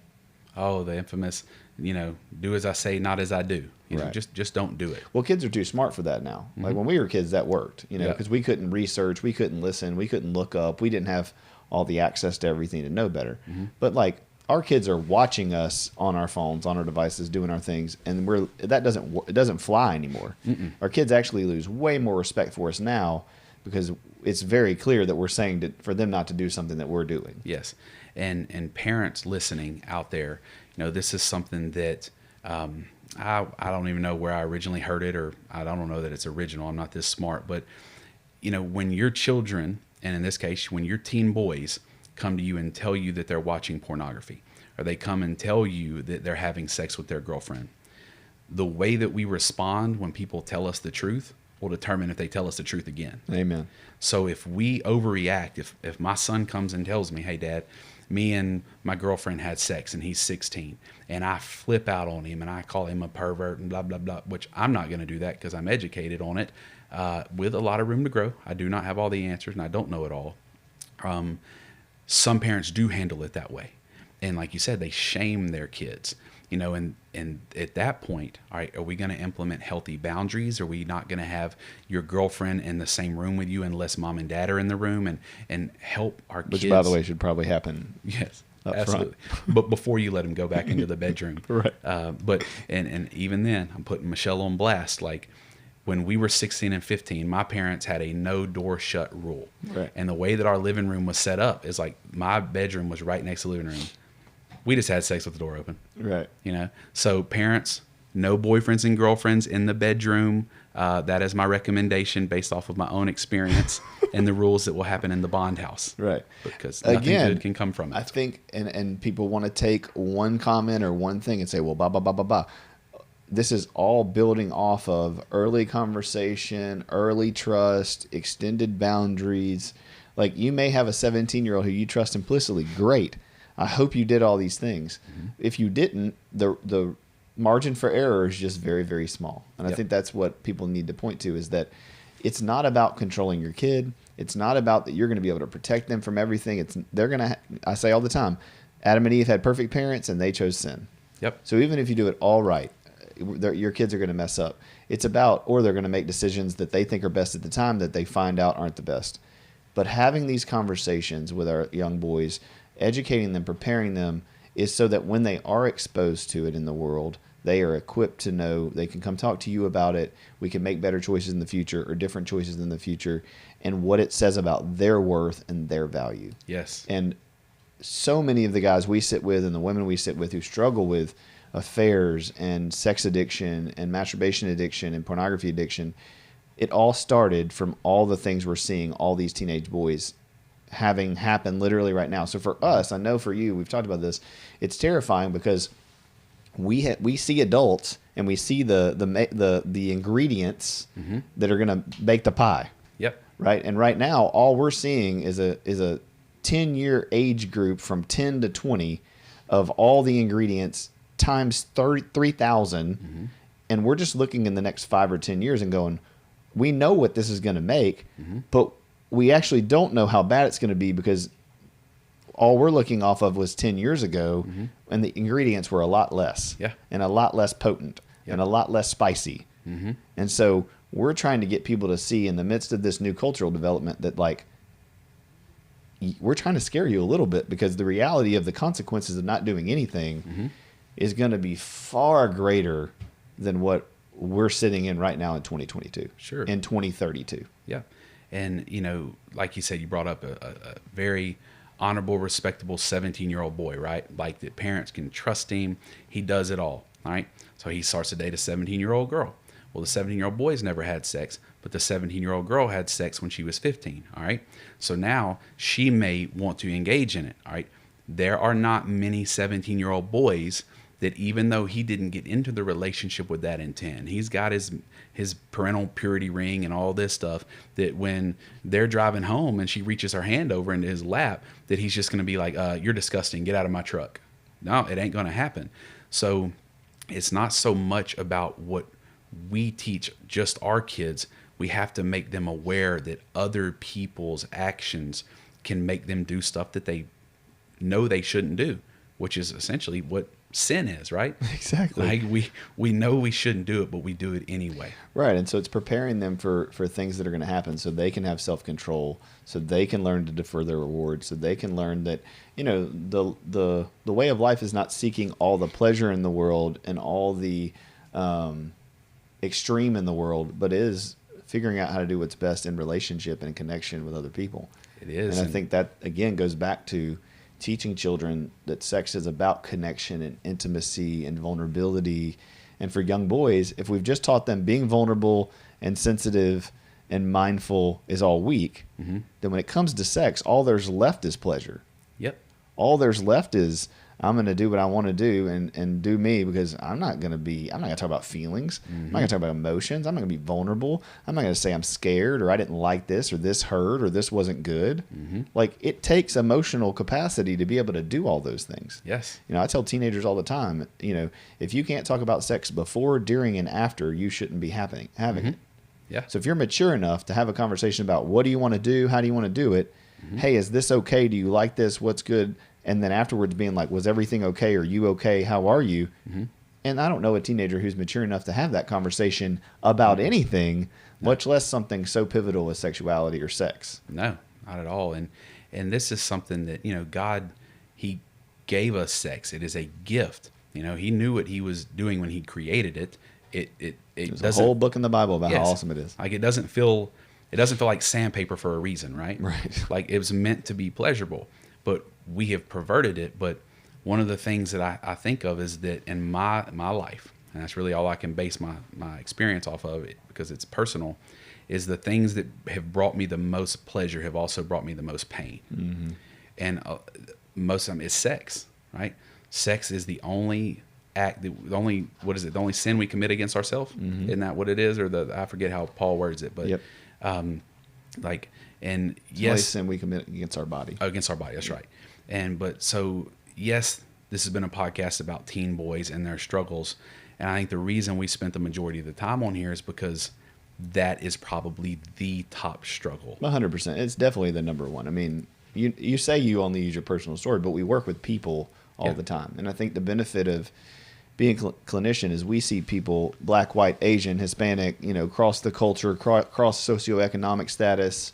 S2: Oh, the infamous, do as I say, not as I do.
S1: Right.
S2: Just don't do it.
S1: Well, kids are too smart for that now. Like when we were kids, that worked, because we couldn't research, we couldn't listen, we couldn't look up, we didn't have all the access to everything to know better. But like our kids are watching us on our phones, on our devices, doing our things, and it doesn't fly anymore. Our kids actually lose way more respect for us now because it's very clear that we're saying for them not to do something that we're doing.
S2: Yes. And parents listening out there, this is something that I don't even know where I originally heard it, or I don't know that it's original. I'm not this smart. But, when your children, and in this case, when your teen boys come to you and tell you that they're watching pornography, or they come and tell you that they're having sex with their girlfriend, the way that we respond when people tell us the truth will determine if they tell us the truth again.
S1: Amen.
S2: So if we overreact, if my son comes and tells me, hey, Dad, me and my girlfriend had sex and he's 16, and I flip out on him and I call him a pervert and blah, blah, blah, which I'm not going to do that because I'm educated on it with a lot of room to grow. I do not have all the answers and I don't know it all. Some parents do handle it that way. And like you said, they shame their kids, and at that point, all right, are we going to implement healthy boundaries? Are we not going to have your girlfriend in the same room with you unless mom and dad are in the room and help our kids?
S1: Which, by the way, should probably happen.
S2: Yes, absolutely. But before you let them go back into the bedroom.
S1: Right.
S2: But even then, I'm putting Michelle on blast. Like when we were 16 and 15, my parents had a no door shut rule.
S1: Right.
S2: And the way that our living room was set up is like my bedroom was right next to the living room. We just had sex with the door open.
S1: Right.
S2: So parents, no boyfriends and girlfriends in the bedroom. That is my recommendation based off of my own experience and the rules that will happen in the bond house.
S1: Right.
S2: Because nothing good can come from it.
S1: I think, and people want to take one comment or one thing and say, well, blah, blah, blah, blah, blah. This is all building off of early conversation, early trust, extended boundaries. Like you may have a 17-year-old who you trust implicitly. Great. I hope you did all these things. If you didn't, the margin for error is just very, very small. And I think that's what people need to point to, is that it's not about controlling your kid. It's not about that you're going to be able to protect them from everything. I say all the time, Adam and Eve had perfect parents and they chose sin.
S2: Yep.
S1: So even if you do it all right, your kids are going to mess up. It's about, or they're going to make decisions that they think are best at the time that they find out aren't the best. But having these conversations with our young boys, educating them, preparing them, is so that when they are exposed to it in the world, they are equipped to know they can come talk to you about it. We can make better choices in the future, or different choices in the future, and what it says about their worth and their value.
S2: Yes.
S1: And so many of the guys we sit with and the women we sit with who struggle with affairs and sex addiction and masturbation addiction and pornography addiction, it all started from all the things we're seeing all these teenage boys having happen literally right now. So for us, I know for you, we've talked about this, it's terrifying because we see adults and we see the ingredients that are going to bake the pie.
S2: Yep.
S1: Right. And right now, all we're seeing is a 10-year age group from 10 to 20 of all the ingredients times 3,000. And we're just looking in the next 5 or 10 years and going, we know what this is going to make, but we actually don't know how bad it's going to be because all we're looking off of was 10 years ago, and the ingredients were a lot less and a lot less potent and a lot less spicy. And so we're trying to get people to see in the midst of this new cultural development that, like, we're trying to scare you a little bit because the reality of the consequences of not doing anything is going to be far greater than what we're sitting in right now in 2022.
S2: Sure.
S1: In 2032.
S2: Yeah. And, like you said, you brought up a very honorable, respectable 17-year-old boy, right? Like that parents can trust him. He does it all right? So he starts to date a 17-year-old girl. Well, the 17-year-old boy's never had sex, but the 17-year-old girl had sex when she was 15, all right? So now she may want to engage in it, all right? There are not many 17-year-old boys that, even though he didn't get into the relationship with that intent, he's got his parental purity ring and all this stuff, that when they're driving home and she reaches her hand over into his lap, that he's just going to be like, you're disgusting, get out of my truck. No, it ain't going to happen. So it's not so much about what we teach just our kids. We have to make them aware that other people's actions can make them do stuff that they know they shouldn't do, which is essentially what sin is, right?
S1: Exactly.
S2: Like we know we shouldn't do it, but we do it anyway.
S1: Right. And so it's preparing them for things that are going to happen so they can have self-control, so they can learn to defer their rewards, so they can learn that, the way of life is not seeking all the pleasure in the world and all the extreme in the world, but is figuring out how to do what's best in relationship and connection with other people.
S2: It is.
S1: And I think that, again, goes back to teaching children that sex is about connection and intimacy and vulnerability. And for young boys, if we've just taught them being vulnerable and sensitive and mindful is all weak,
S2: mm-hmm.
S1: then when it comes to sex, all there's left is pleasure.
S2: Yep.
S1: All there's left is, I'm going to do what I want to do and do me, because I'm not going to talk about feelings.
S2: Mm-hmm.
S1: I'm not going to talk about emotions. I'm not going to be vulnerable. I'm not going to say I'm scared or I didn't like this or this hurt or this wasn't good.
S2: Mm-hmm.
S1: Like, it takes emotional capacity to be able to do all those things.
S2: Yes.
S1: I tell teenagers all the time, if you can't talk about sex before, during, and after, you shouldn't be having
S2: mm-hmm.
S1: it.
S2: Yeah.
S1: So if you're mature enough to have a conversation about what do you want to do? How do you want to do it? Mm-hmm. Hey, is this okay? Do you like this? What's good? And then afterwards being like, was everything okay? Are you okay? How are you?
S2: Mm-hmm.
S1: And I don't know a teenager who's mature enough to have that conversation about anything, much less something so pivotal as sexuality or sex.
S2: No, not at all. And this is something that, God, he gave us sex. It is a gift. He knew what he was doing when he created it.
S1: There's a whole book in the Bible about how awesome it is.
S2: Like, it doesn't feel like sandpaper for a reason, right?
S1: Right.
S2: Like, it was meant to be pleasurable, but we have perverted it. But one of the things that I think of is that in my life, and that's really all I can base my experience off of, it because it's personal, is the things that have brought me the most pleasure have also brought me the most pain.
S1: Mm-hmm.
S2: And most of them is sex, right? Sex is the only act, the only sin we commit against ourselves.
S1: Mm-hmm.
S2: Isn't that what it is? Or I forget how Paul words it, but
S1: yep.
S2: And
S1: it's
S2: yes,
S1: the only sin we commit against our body.
S2: Against our body, that's right. So yes, this has been a podcast about teen boys and their struggles. And I think the reason we spent the majority of the time on here is because that is probably the top struggle.
S1: 100%. It's definitely the number one. I mean, you say you only use your personal story, but we work with people all the time. And I think the benefit of being a clinician is we see people, black, white, Asian, Hispanic, cross the culture, cross socioeconomic status,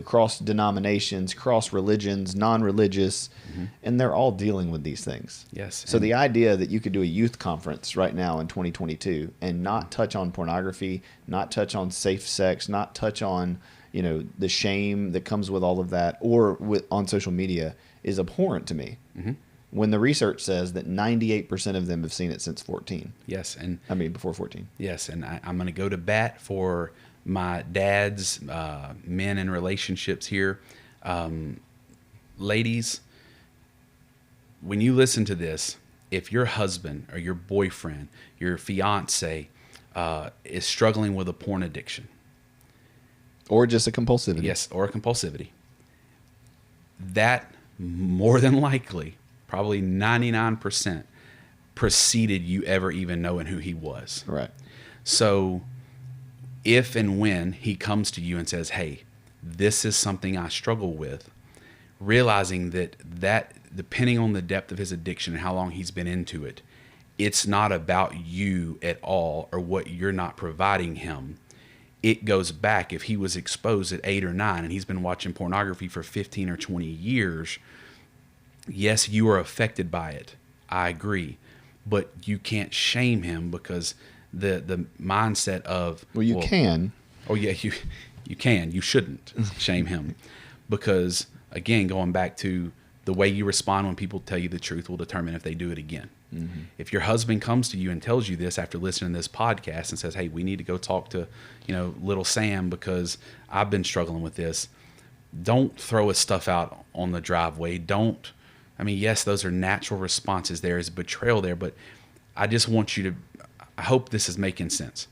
S1: cross denominations, cross religions, non-religious,
S2: mm-hmm.
S1: and they're all dealing with these things.
S2: Yes.
S1: So the idea that you could do a youth conference right now in 2022 and not touch on pornography, not touch on safe sex, not touch on, the shame that comes with all of that, or on social media, is abhorrent to me.
S2: Mm-hmm.
S1: When the research says that 98% of them have seen it since 14.
S2: Yes.
S1: Before 14.
S2: Yes. And I'm going to go to bat for my dad's men in relationships here. Ladies, when you listen to this, if your husband or your boyfriend, your fiance is struggling with a porn addiction.
S1: Or just a compulsivity.
S2: Yes, or a compulsivity. That more than likely, probably 99%, preceded you ever even knowing who he was.
S1: Right. So
S2: if and when he comes to you and says, hey, this is something I struggle with, realizing that depending on the depth of his addiction and how long he's been into it, it's not about you at all or what you're not providing him. It goes back, if he was exposed at 8 or 9 and he's been watching pornography for 15 or 20 years, yes, you are affected by it. I agree. But you can't shame him because the mindset of...
S1: Well, you can.
S2: Oh, yeah, you can. You shouldn't shame him. Because, again, going back to the way you respond when people tell you the truth will determine if they do it again. Mm-hmm. If your husband comes to you and tells you this after listening to this podcast and says, hey, we need to go talk to, little Sam because I've been struggling with this, don't throw his stuff out on the driveway. Yes, those are natural responses. There is betrayal there, but I just want you to, I hope this is making sense.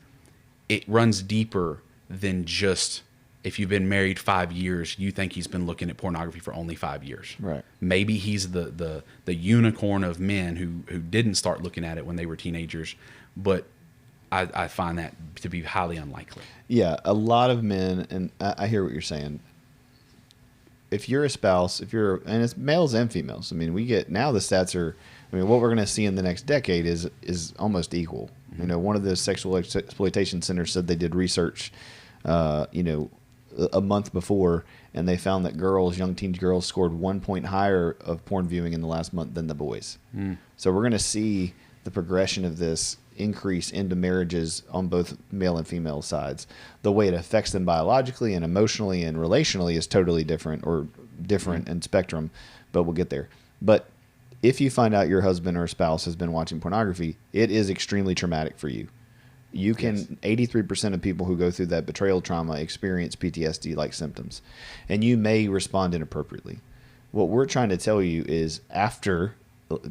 S2: It runs deeper than just, if you've been married 5 years, you think he's been looking at pornography for only 5 years.
S1: Right.
S2: Maybe he's the unicorn of men who didn't start looking at it when they were teenagers, but I find that to be highly unlikely.
S1: Yeah, a lot of men, and I hear what you're saying. if you're a spouse, and it's males and females. I mean, now the stats are, I mean, what we're going to see in the next decade is almost equal. You know, one of the sexual exploitation centers said they did research, a month before, and they found that young teen girls scored 1 point higher of porn viewing in the last month than the boys. So we're going to see the progression of this increase into marriages on both male and female sides. The way it affects them biologically and emotionally and relationally is totally different in spectrum, but we'll get there. But if you find out your husband or spouse has been watching pornography, it is extremely traumatic for you. You can, 83% of people who go through that betrayal trauma experience PTSD-like symptoms, and you may respond inappropriately. What we're trying to tell you is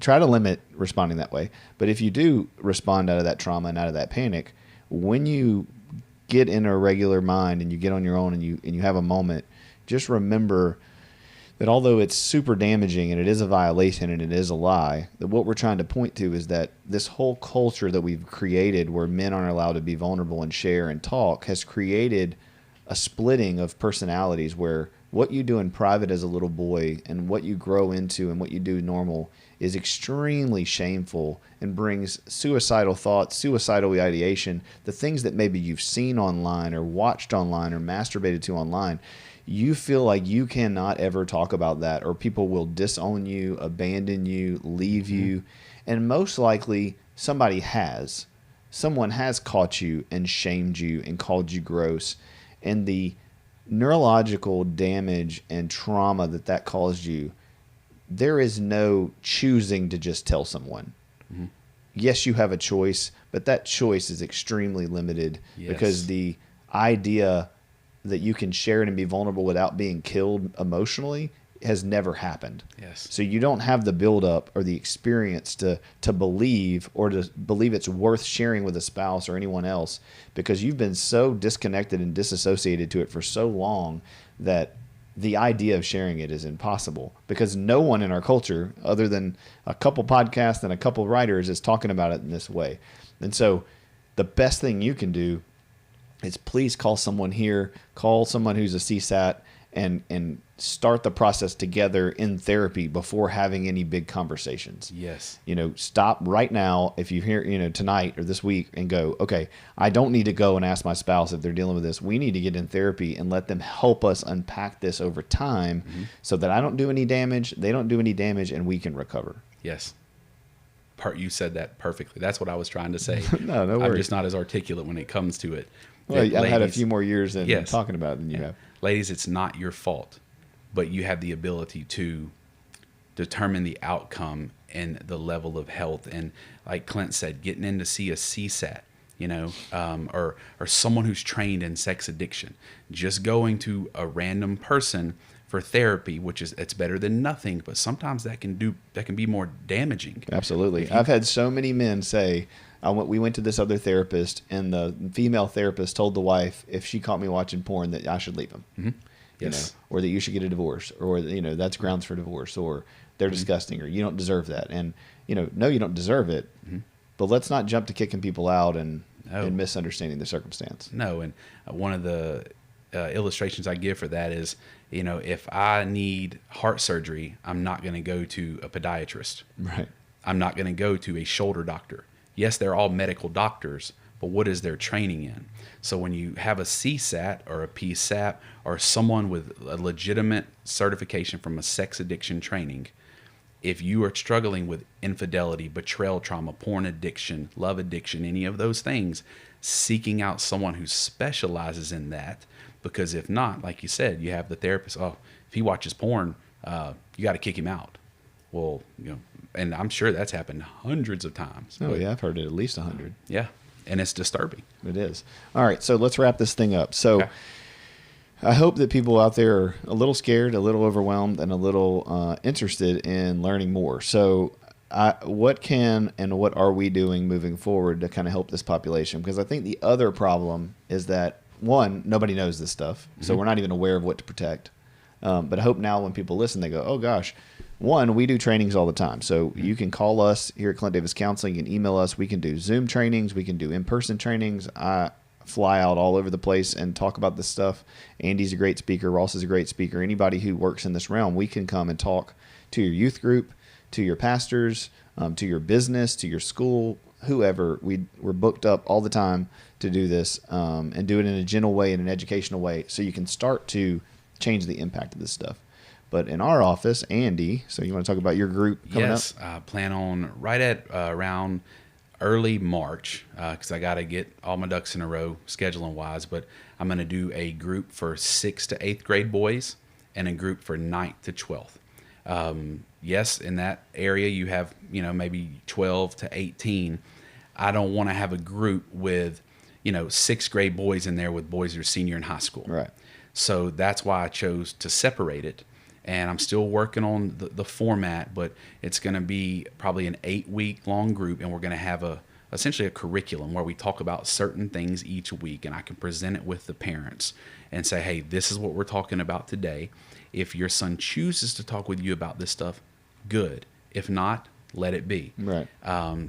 S1: try to limit responding that way. But if you do respond out of that trauma and out of that panic, when you get in a regular mind and you get on your own and you have a moment, just remember that although it's super damaging and it is a violation and it is a lie, that what we're trying to point to is that this whole culture that we've created where men aren't allowed to be vulnerable and share and talk has created a splitting of personalities where what you do in private as a little boy and what you grow into and what you do normal is extremely shameful and brings suicidal thoughts, suicidal ideation, the things that maybe you've seen online or watched online or masturbated to online. You feel like you cannot ever talk about that, or people will disown you, abandon you, leave you. And most likely someone has caught you and shamed you and called you gross. And the neurological damage and trauma that caused you, there is no choosing to just tell someone. Yes, you have a choice, but that choice is extremely limited because the idea that you can share it and be vulnerable without being killed emotionally has never happened.
S2: Yes.
S1: So you don't have the buildup or the experience to believe or to believe it's worth sharing with a spouse or anyone else because you've been so disconnected and disassociated to it for so long that the idea of sharing it is impossible because no one in our culture, other than a couple podcasts and a couple writers, is talking about it in this way. And so the best thing you can do is please call someone here, call someone who's a CSAT, and start the process together in therapy before having any big conversations.
S2: Yes.
S1: Stop right now if you hear, tonight or this week and go, okay, I don't need to go and ask my spouse if they're dealing with this. We need to get in therapy and let them help us unpack this over time so that I don't do any damage, they don't do any damage, and we can recover.
S2: Yes. You said that perfectly. That's what I was trying to say.
S1: No worries.
S2: I'm just not as articulate when it comes to it.
S1: Well, I've had a few more years in talking about it than you have.
S2: Ladies, it's not your fault, but you have the ability to determine the outcome and the level of health. And like Clint said, getting in to see a CSAT, or someone who's trained in sex addiction, just going to a random person for therapy, it's better than nothing, but sometimes that can be more damaging.
S1: Absolutely. I've had so many men say, we went to this other therapist, and the female therapist told the wife if she caught me watching porn that I should leave him.
S2: Yes.
S1: Or that you should get a divorce, or that's grounds for divorce, or they're disgusting, or you don't deserve that. And no, you don't deserve it. But let's not jump to kicking people out and misunderstanding the circumstance.
S2: No, and one of the illustrations I give for that is, if I need heart surgery, I'm not going to go to a podiatrist.
S1: Right.
S2: I'm not going to go to a shoulder doctor. Yes, they're all medical doctors, but what is their training in? So when you have a CSAT or a PSAP or someone with a legitimate certification from a sex addiction training, if you are struggling with infidelity, betrayal trauma, porn addiction, love addiction, any of those things, seeking out someone who specializes in that, because if not, like you said, you have the therapist, if he watches porn, you got to kick him out. Well, and I'm sure that's happened hundreds of times.
S1: Oh, yeah, I've heard it at least 100.
S2: Yeah, and it's disturbing.
S1: It is. All right, so let's wrap this thing up. So I hope that people out there are a little scared, a little overwhelmed, and a little interested in learning more. So what are we doing moving forward to kind of help this population? Because I think the other problem is that, one, nobody knows this stuff, so we're not even aware of what to protect. But I hope now when people listen, they go, oh, gosh. One, we do trainings all the time. So you can call us here at Clint Davis Counseling. You can email us. We can do Zoom trainings. We can do in-person trainings. fly out all over the place and talk about this stuff. Andy's a great speaker. Ross is a great speaker. Anybody who works in this realm, we can come and talk to your youth group, to your pastors, to your business, to your school, whoever. We're booked up all the time to do this, and do it in a gentle way, in an educational way, so you can start to change the impact of this stuff. But in our office, Andy, so you want to talk about your group coming up?
S2: Yes, I plan on right at around early March, because I got to get all my ducks in a row scheduling wise, but I'm going to do a group for 6th to 8th grade boys and a group for 9th to 12th. Yes, in that area you have, maybe 12 to 18. I don't want to have a group with, 6th grade boys in there with boys that are senior in high school.
S1: Right.
S2: So that's why I chose to separate it. And I'm still working on the format, but it's going to be probably an 8-week long group, and we're going to have essentially a curriculum where we talk about certain things each week, and I can present it with the parents and say, hey, this is what we're talking about today. If your son chooses to talk with you about this stuff, good. If not, let it be.
S1: Right.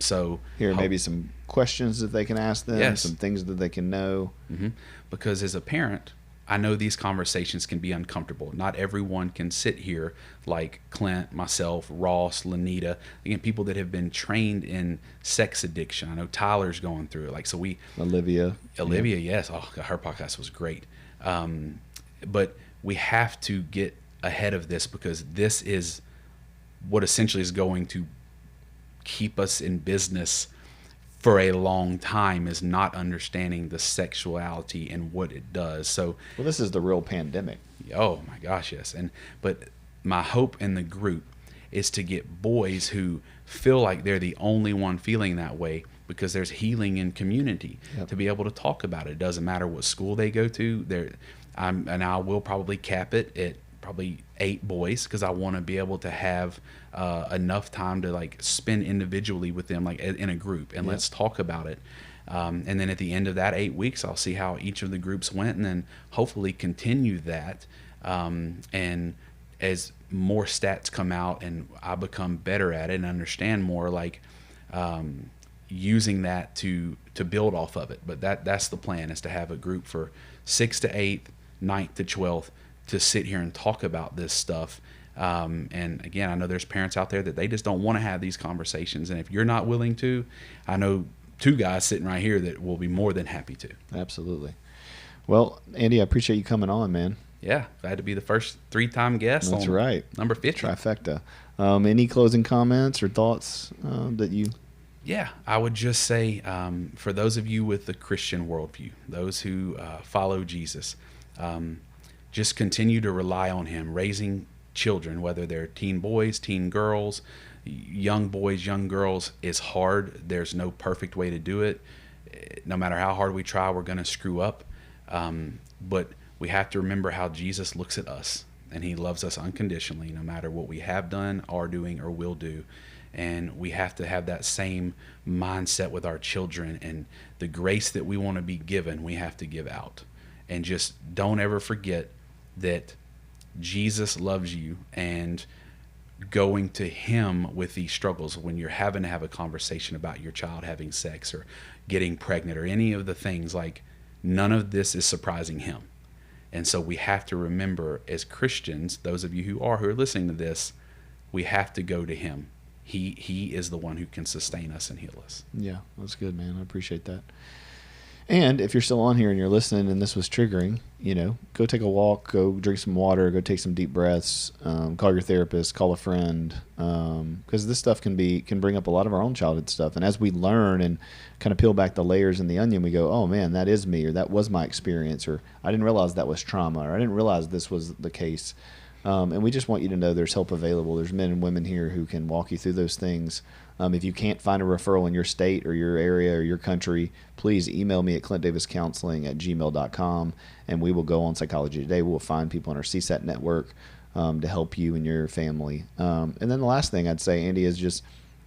S2: So
S1: here, maybe some questions that they can ask them,
S2: yes.
S1: some things that they can know.
S2: Mm-hmm. Because as a parent, I know these conversations can be uncomfortable. Not everyone can sit here like Clint, myself, Ross, Lanita, again, people that have been trained in sex addiction. I know Tyler's going through it.
S1: Olivia,
S2: yes. Oh, her podcast was great. But we have to get ahead of this, because this is what essentially is going to keep us in business for a long time, is not understanding the sexuality and what it does. So,
S1: well, this is the real pandemic.
S2: Oh my gosh, yes. But my hope in the group is to get boys who feel like they're the only one feeling that way, because there's healing in community. Yep. To be able to talk about it. It doesn't matter what school they go to. And I will probably cap it at probably 8 boys, because I want to be able to have enough time to spend individually with them, in a group, and let's talk about it. And then at the end of that 8 weeks, I'll see how each of the groups went, and then hopefully continue that. And as more stats come out and I become better at it and understand more, using that to build off of it. But that's the plan, is to have a group for 6th to 8th, 9th to 12th, to sit here and talk about this stuff. And again, I know there's parents out there that they just don't want to have these conversations. And if you're not willing to, I know 2 guys sitting right here that will be more than happy to.
S1: Absolutely. Well, Andy, I appreciate you coming on, man.
S2: Yeah, glad to be the first 3-time guest.
S1: That's right.
S2: Number 50.
S1: Trifecta. Any closing comments or thoughts that you...
S2: Yeah, I would just say, for those of you with the Christian worldview, those who follow Jesus, just continue to rely on him. Raising children, whether they're teen boys, teen girls, young boys, young girls, is hard. There's no perfect way to do it. No matter how hard we try, we're going to screw up. But we have to remember how Jesus looks at us, and he loves us unconditionally, no matter what we have done, are doing, or will do. And we have to have that same mindset with our children, and the grace that we want to be given, we have to give out. And just don't ever forget that Jesus loves you, and going to him with these struggles when you're having to have a conversation about your child having sex or getting pregnant or any of the things, none of this is surprising him. And so we have to remember, as Christians, those of you who are listening to this, we have to go to him. He is the one who can sustain us and heal us. Yeah, that's good, man. I appreciate that. And if you're still on here and you're listening and this was triggering, go take a walk, go drink some water, go take some deep breaths, call your therapist, call a friend, because this stuff can bring up a lot of our own childhood stuff. And as we learn and kind of peel back the layers in the onion, we go, oh man, that is me, or that was my experience, or I didn't realize that was trauma, or I didn't realize this was the case. And we just want you to know there's help available. There's men and women here who can walk you through those things. If you can't find a referral in your state or your area or your country, please email me at clintdaviscounseling@gmail.com, and we will go on Psychology Today. We'll find people on our CSAT network to help you and your family. And then the last thing I'd say, Andy, is just,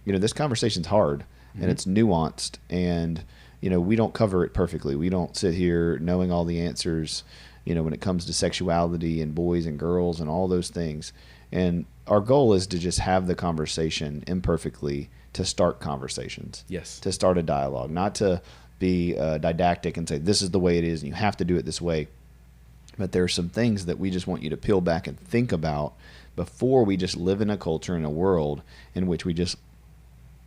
S2: this conversation's hard, and it's nuanced, and, we don't cover it perfectly. We don't sit here knowing all the answers, when it comes to sexuality and boys and girls and all those things. And our goal is to just have the conversation imperfectly, to start conversations. Yes. To start a dialogue, not to
S1: be didactic and say, this is the way it is, and you have to do it this way. But there are some things that we just want you to peel back and think about before we just live in a culture, in a world in which we just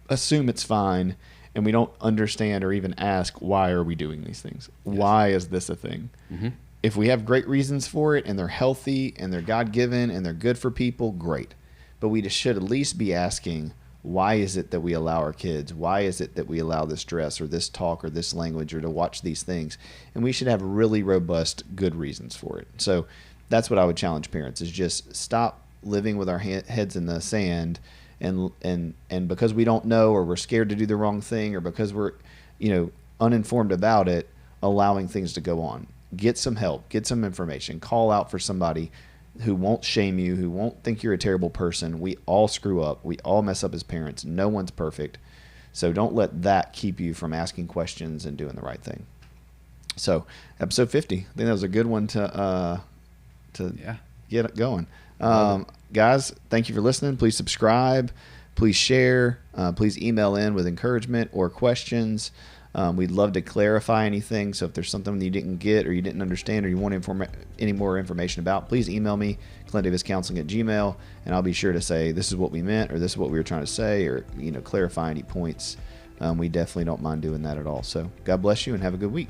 S1: assume it's fine, and we don't understand or even ask, why are we doing these things? Yes. Why is this a thing? Mm-hmm. If we have great reasons for it, and they're healthy, and they're God-given, and they're good for people, great. But we just should at least be asking, why is it that we allow our kids? Why is it that we allow this dress or this talk or this language or to watch these things? And we should have really robust, good reasons for it. So that's what I would challenge parents, is just stop living with our heads in the sand, and because we don't know, or we're scared to do the wrong thing, or because we're uninformed about it, allowing things to go on. Get some help, get some information, call out for somebody who won't shame you, who won't think you're a terrible person. We all screw up. We all mess up as parents. No one's perfect. So don't let that keep you from asking questions and doing the right thing. So episode 50, I think that was a good one to get it going. Guys, thank you for listening. Please subscribe. Please share. Please email in with encouragement or questions. We'd love to clarify anything. So if there's something that you didn't get, or you didn't understand, or you want any more information about, please email me, clintdaviscounseling@gmail.com, and I'll be sure to say, this is what we meant, or this is what we were trying to say, or clarify any points. We definitely don't mind doing that at all. So God bless you, and have a good week.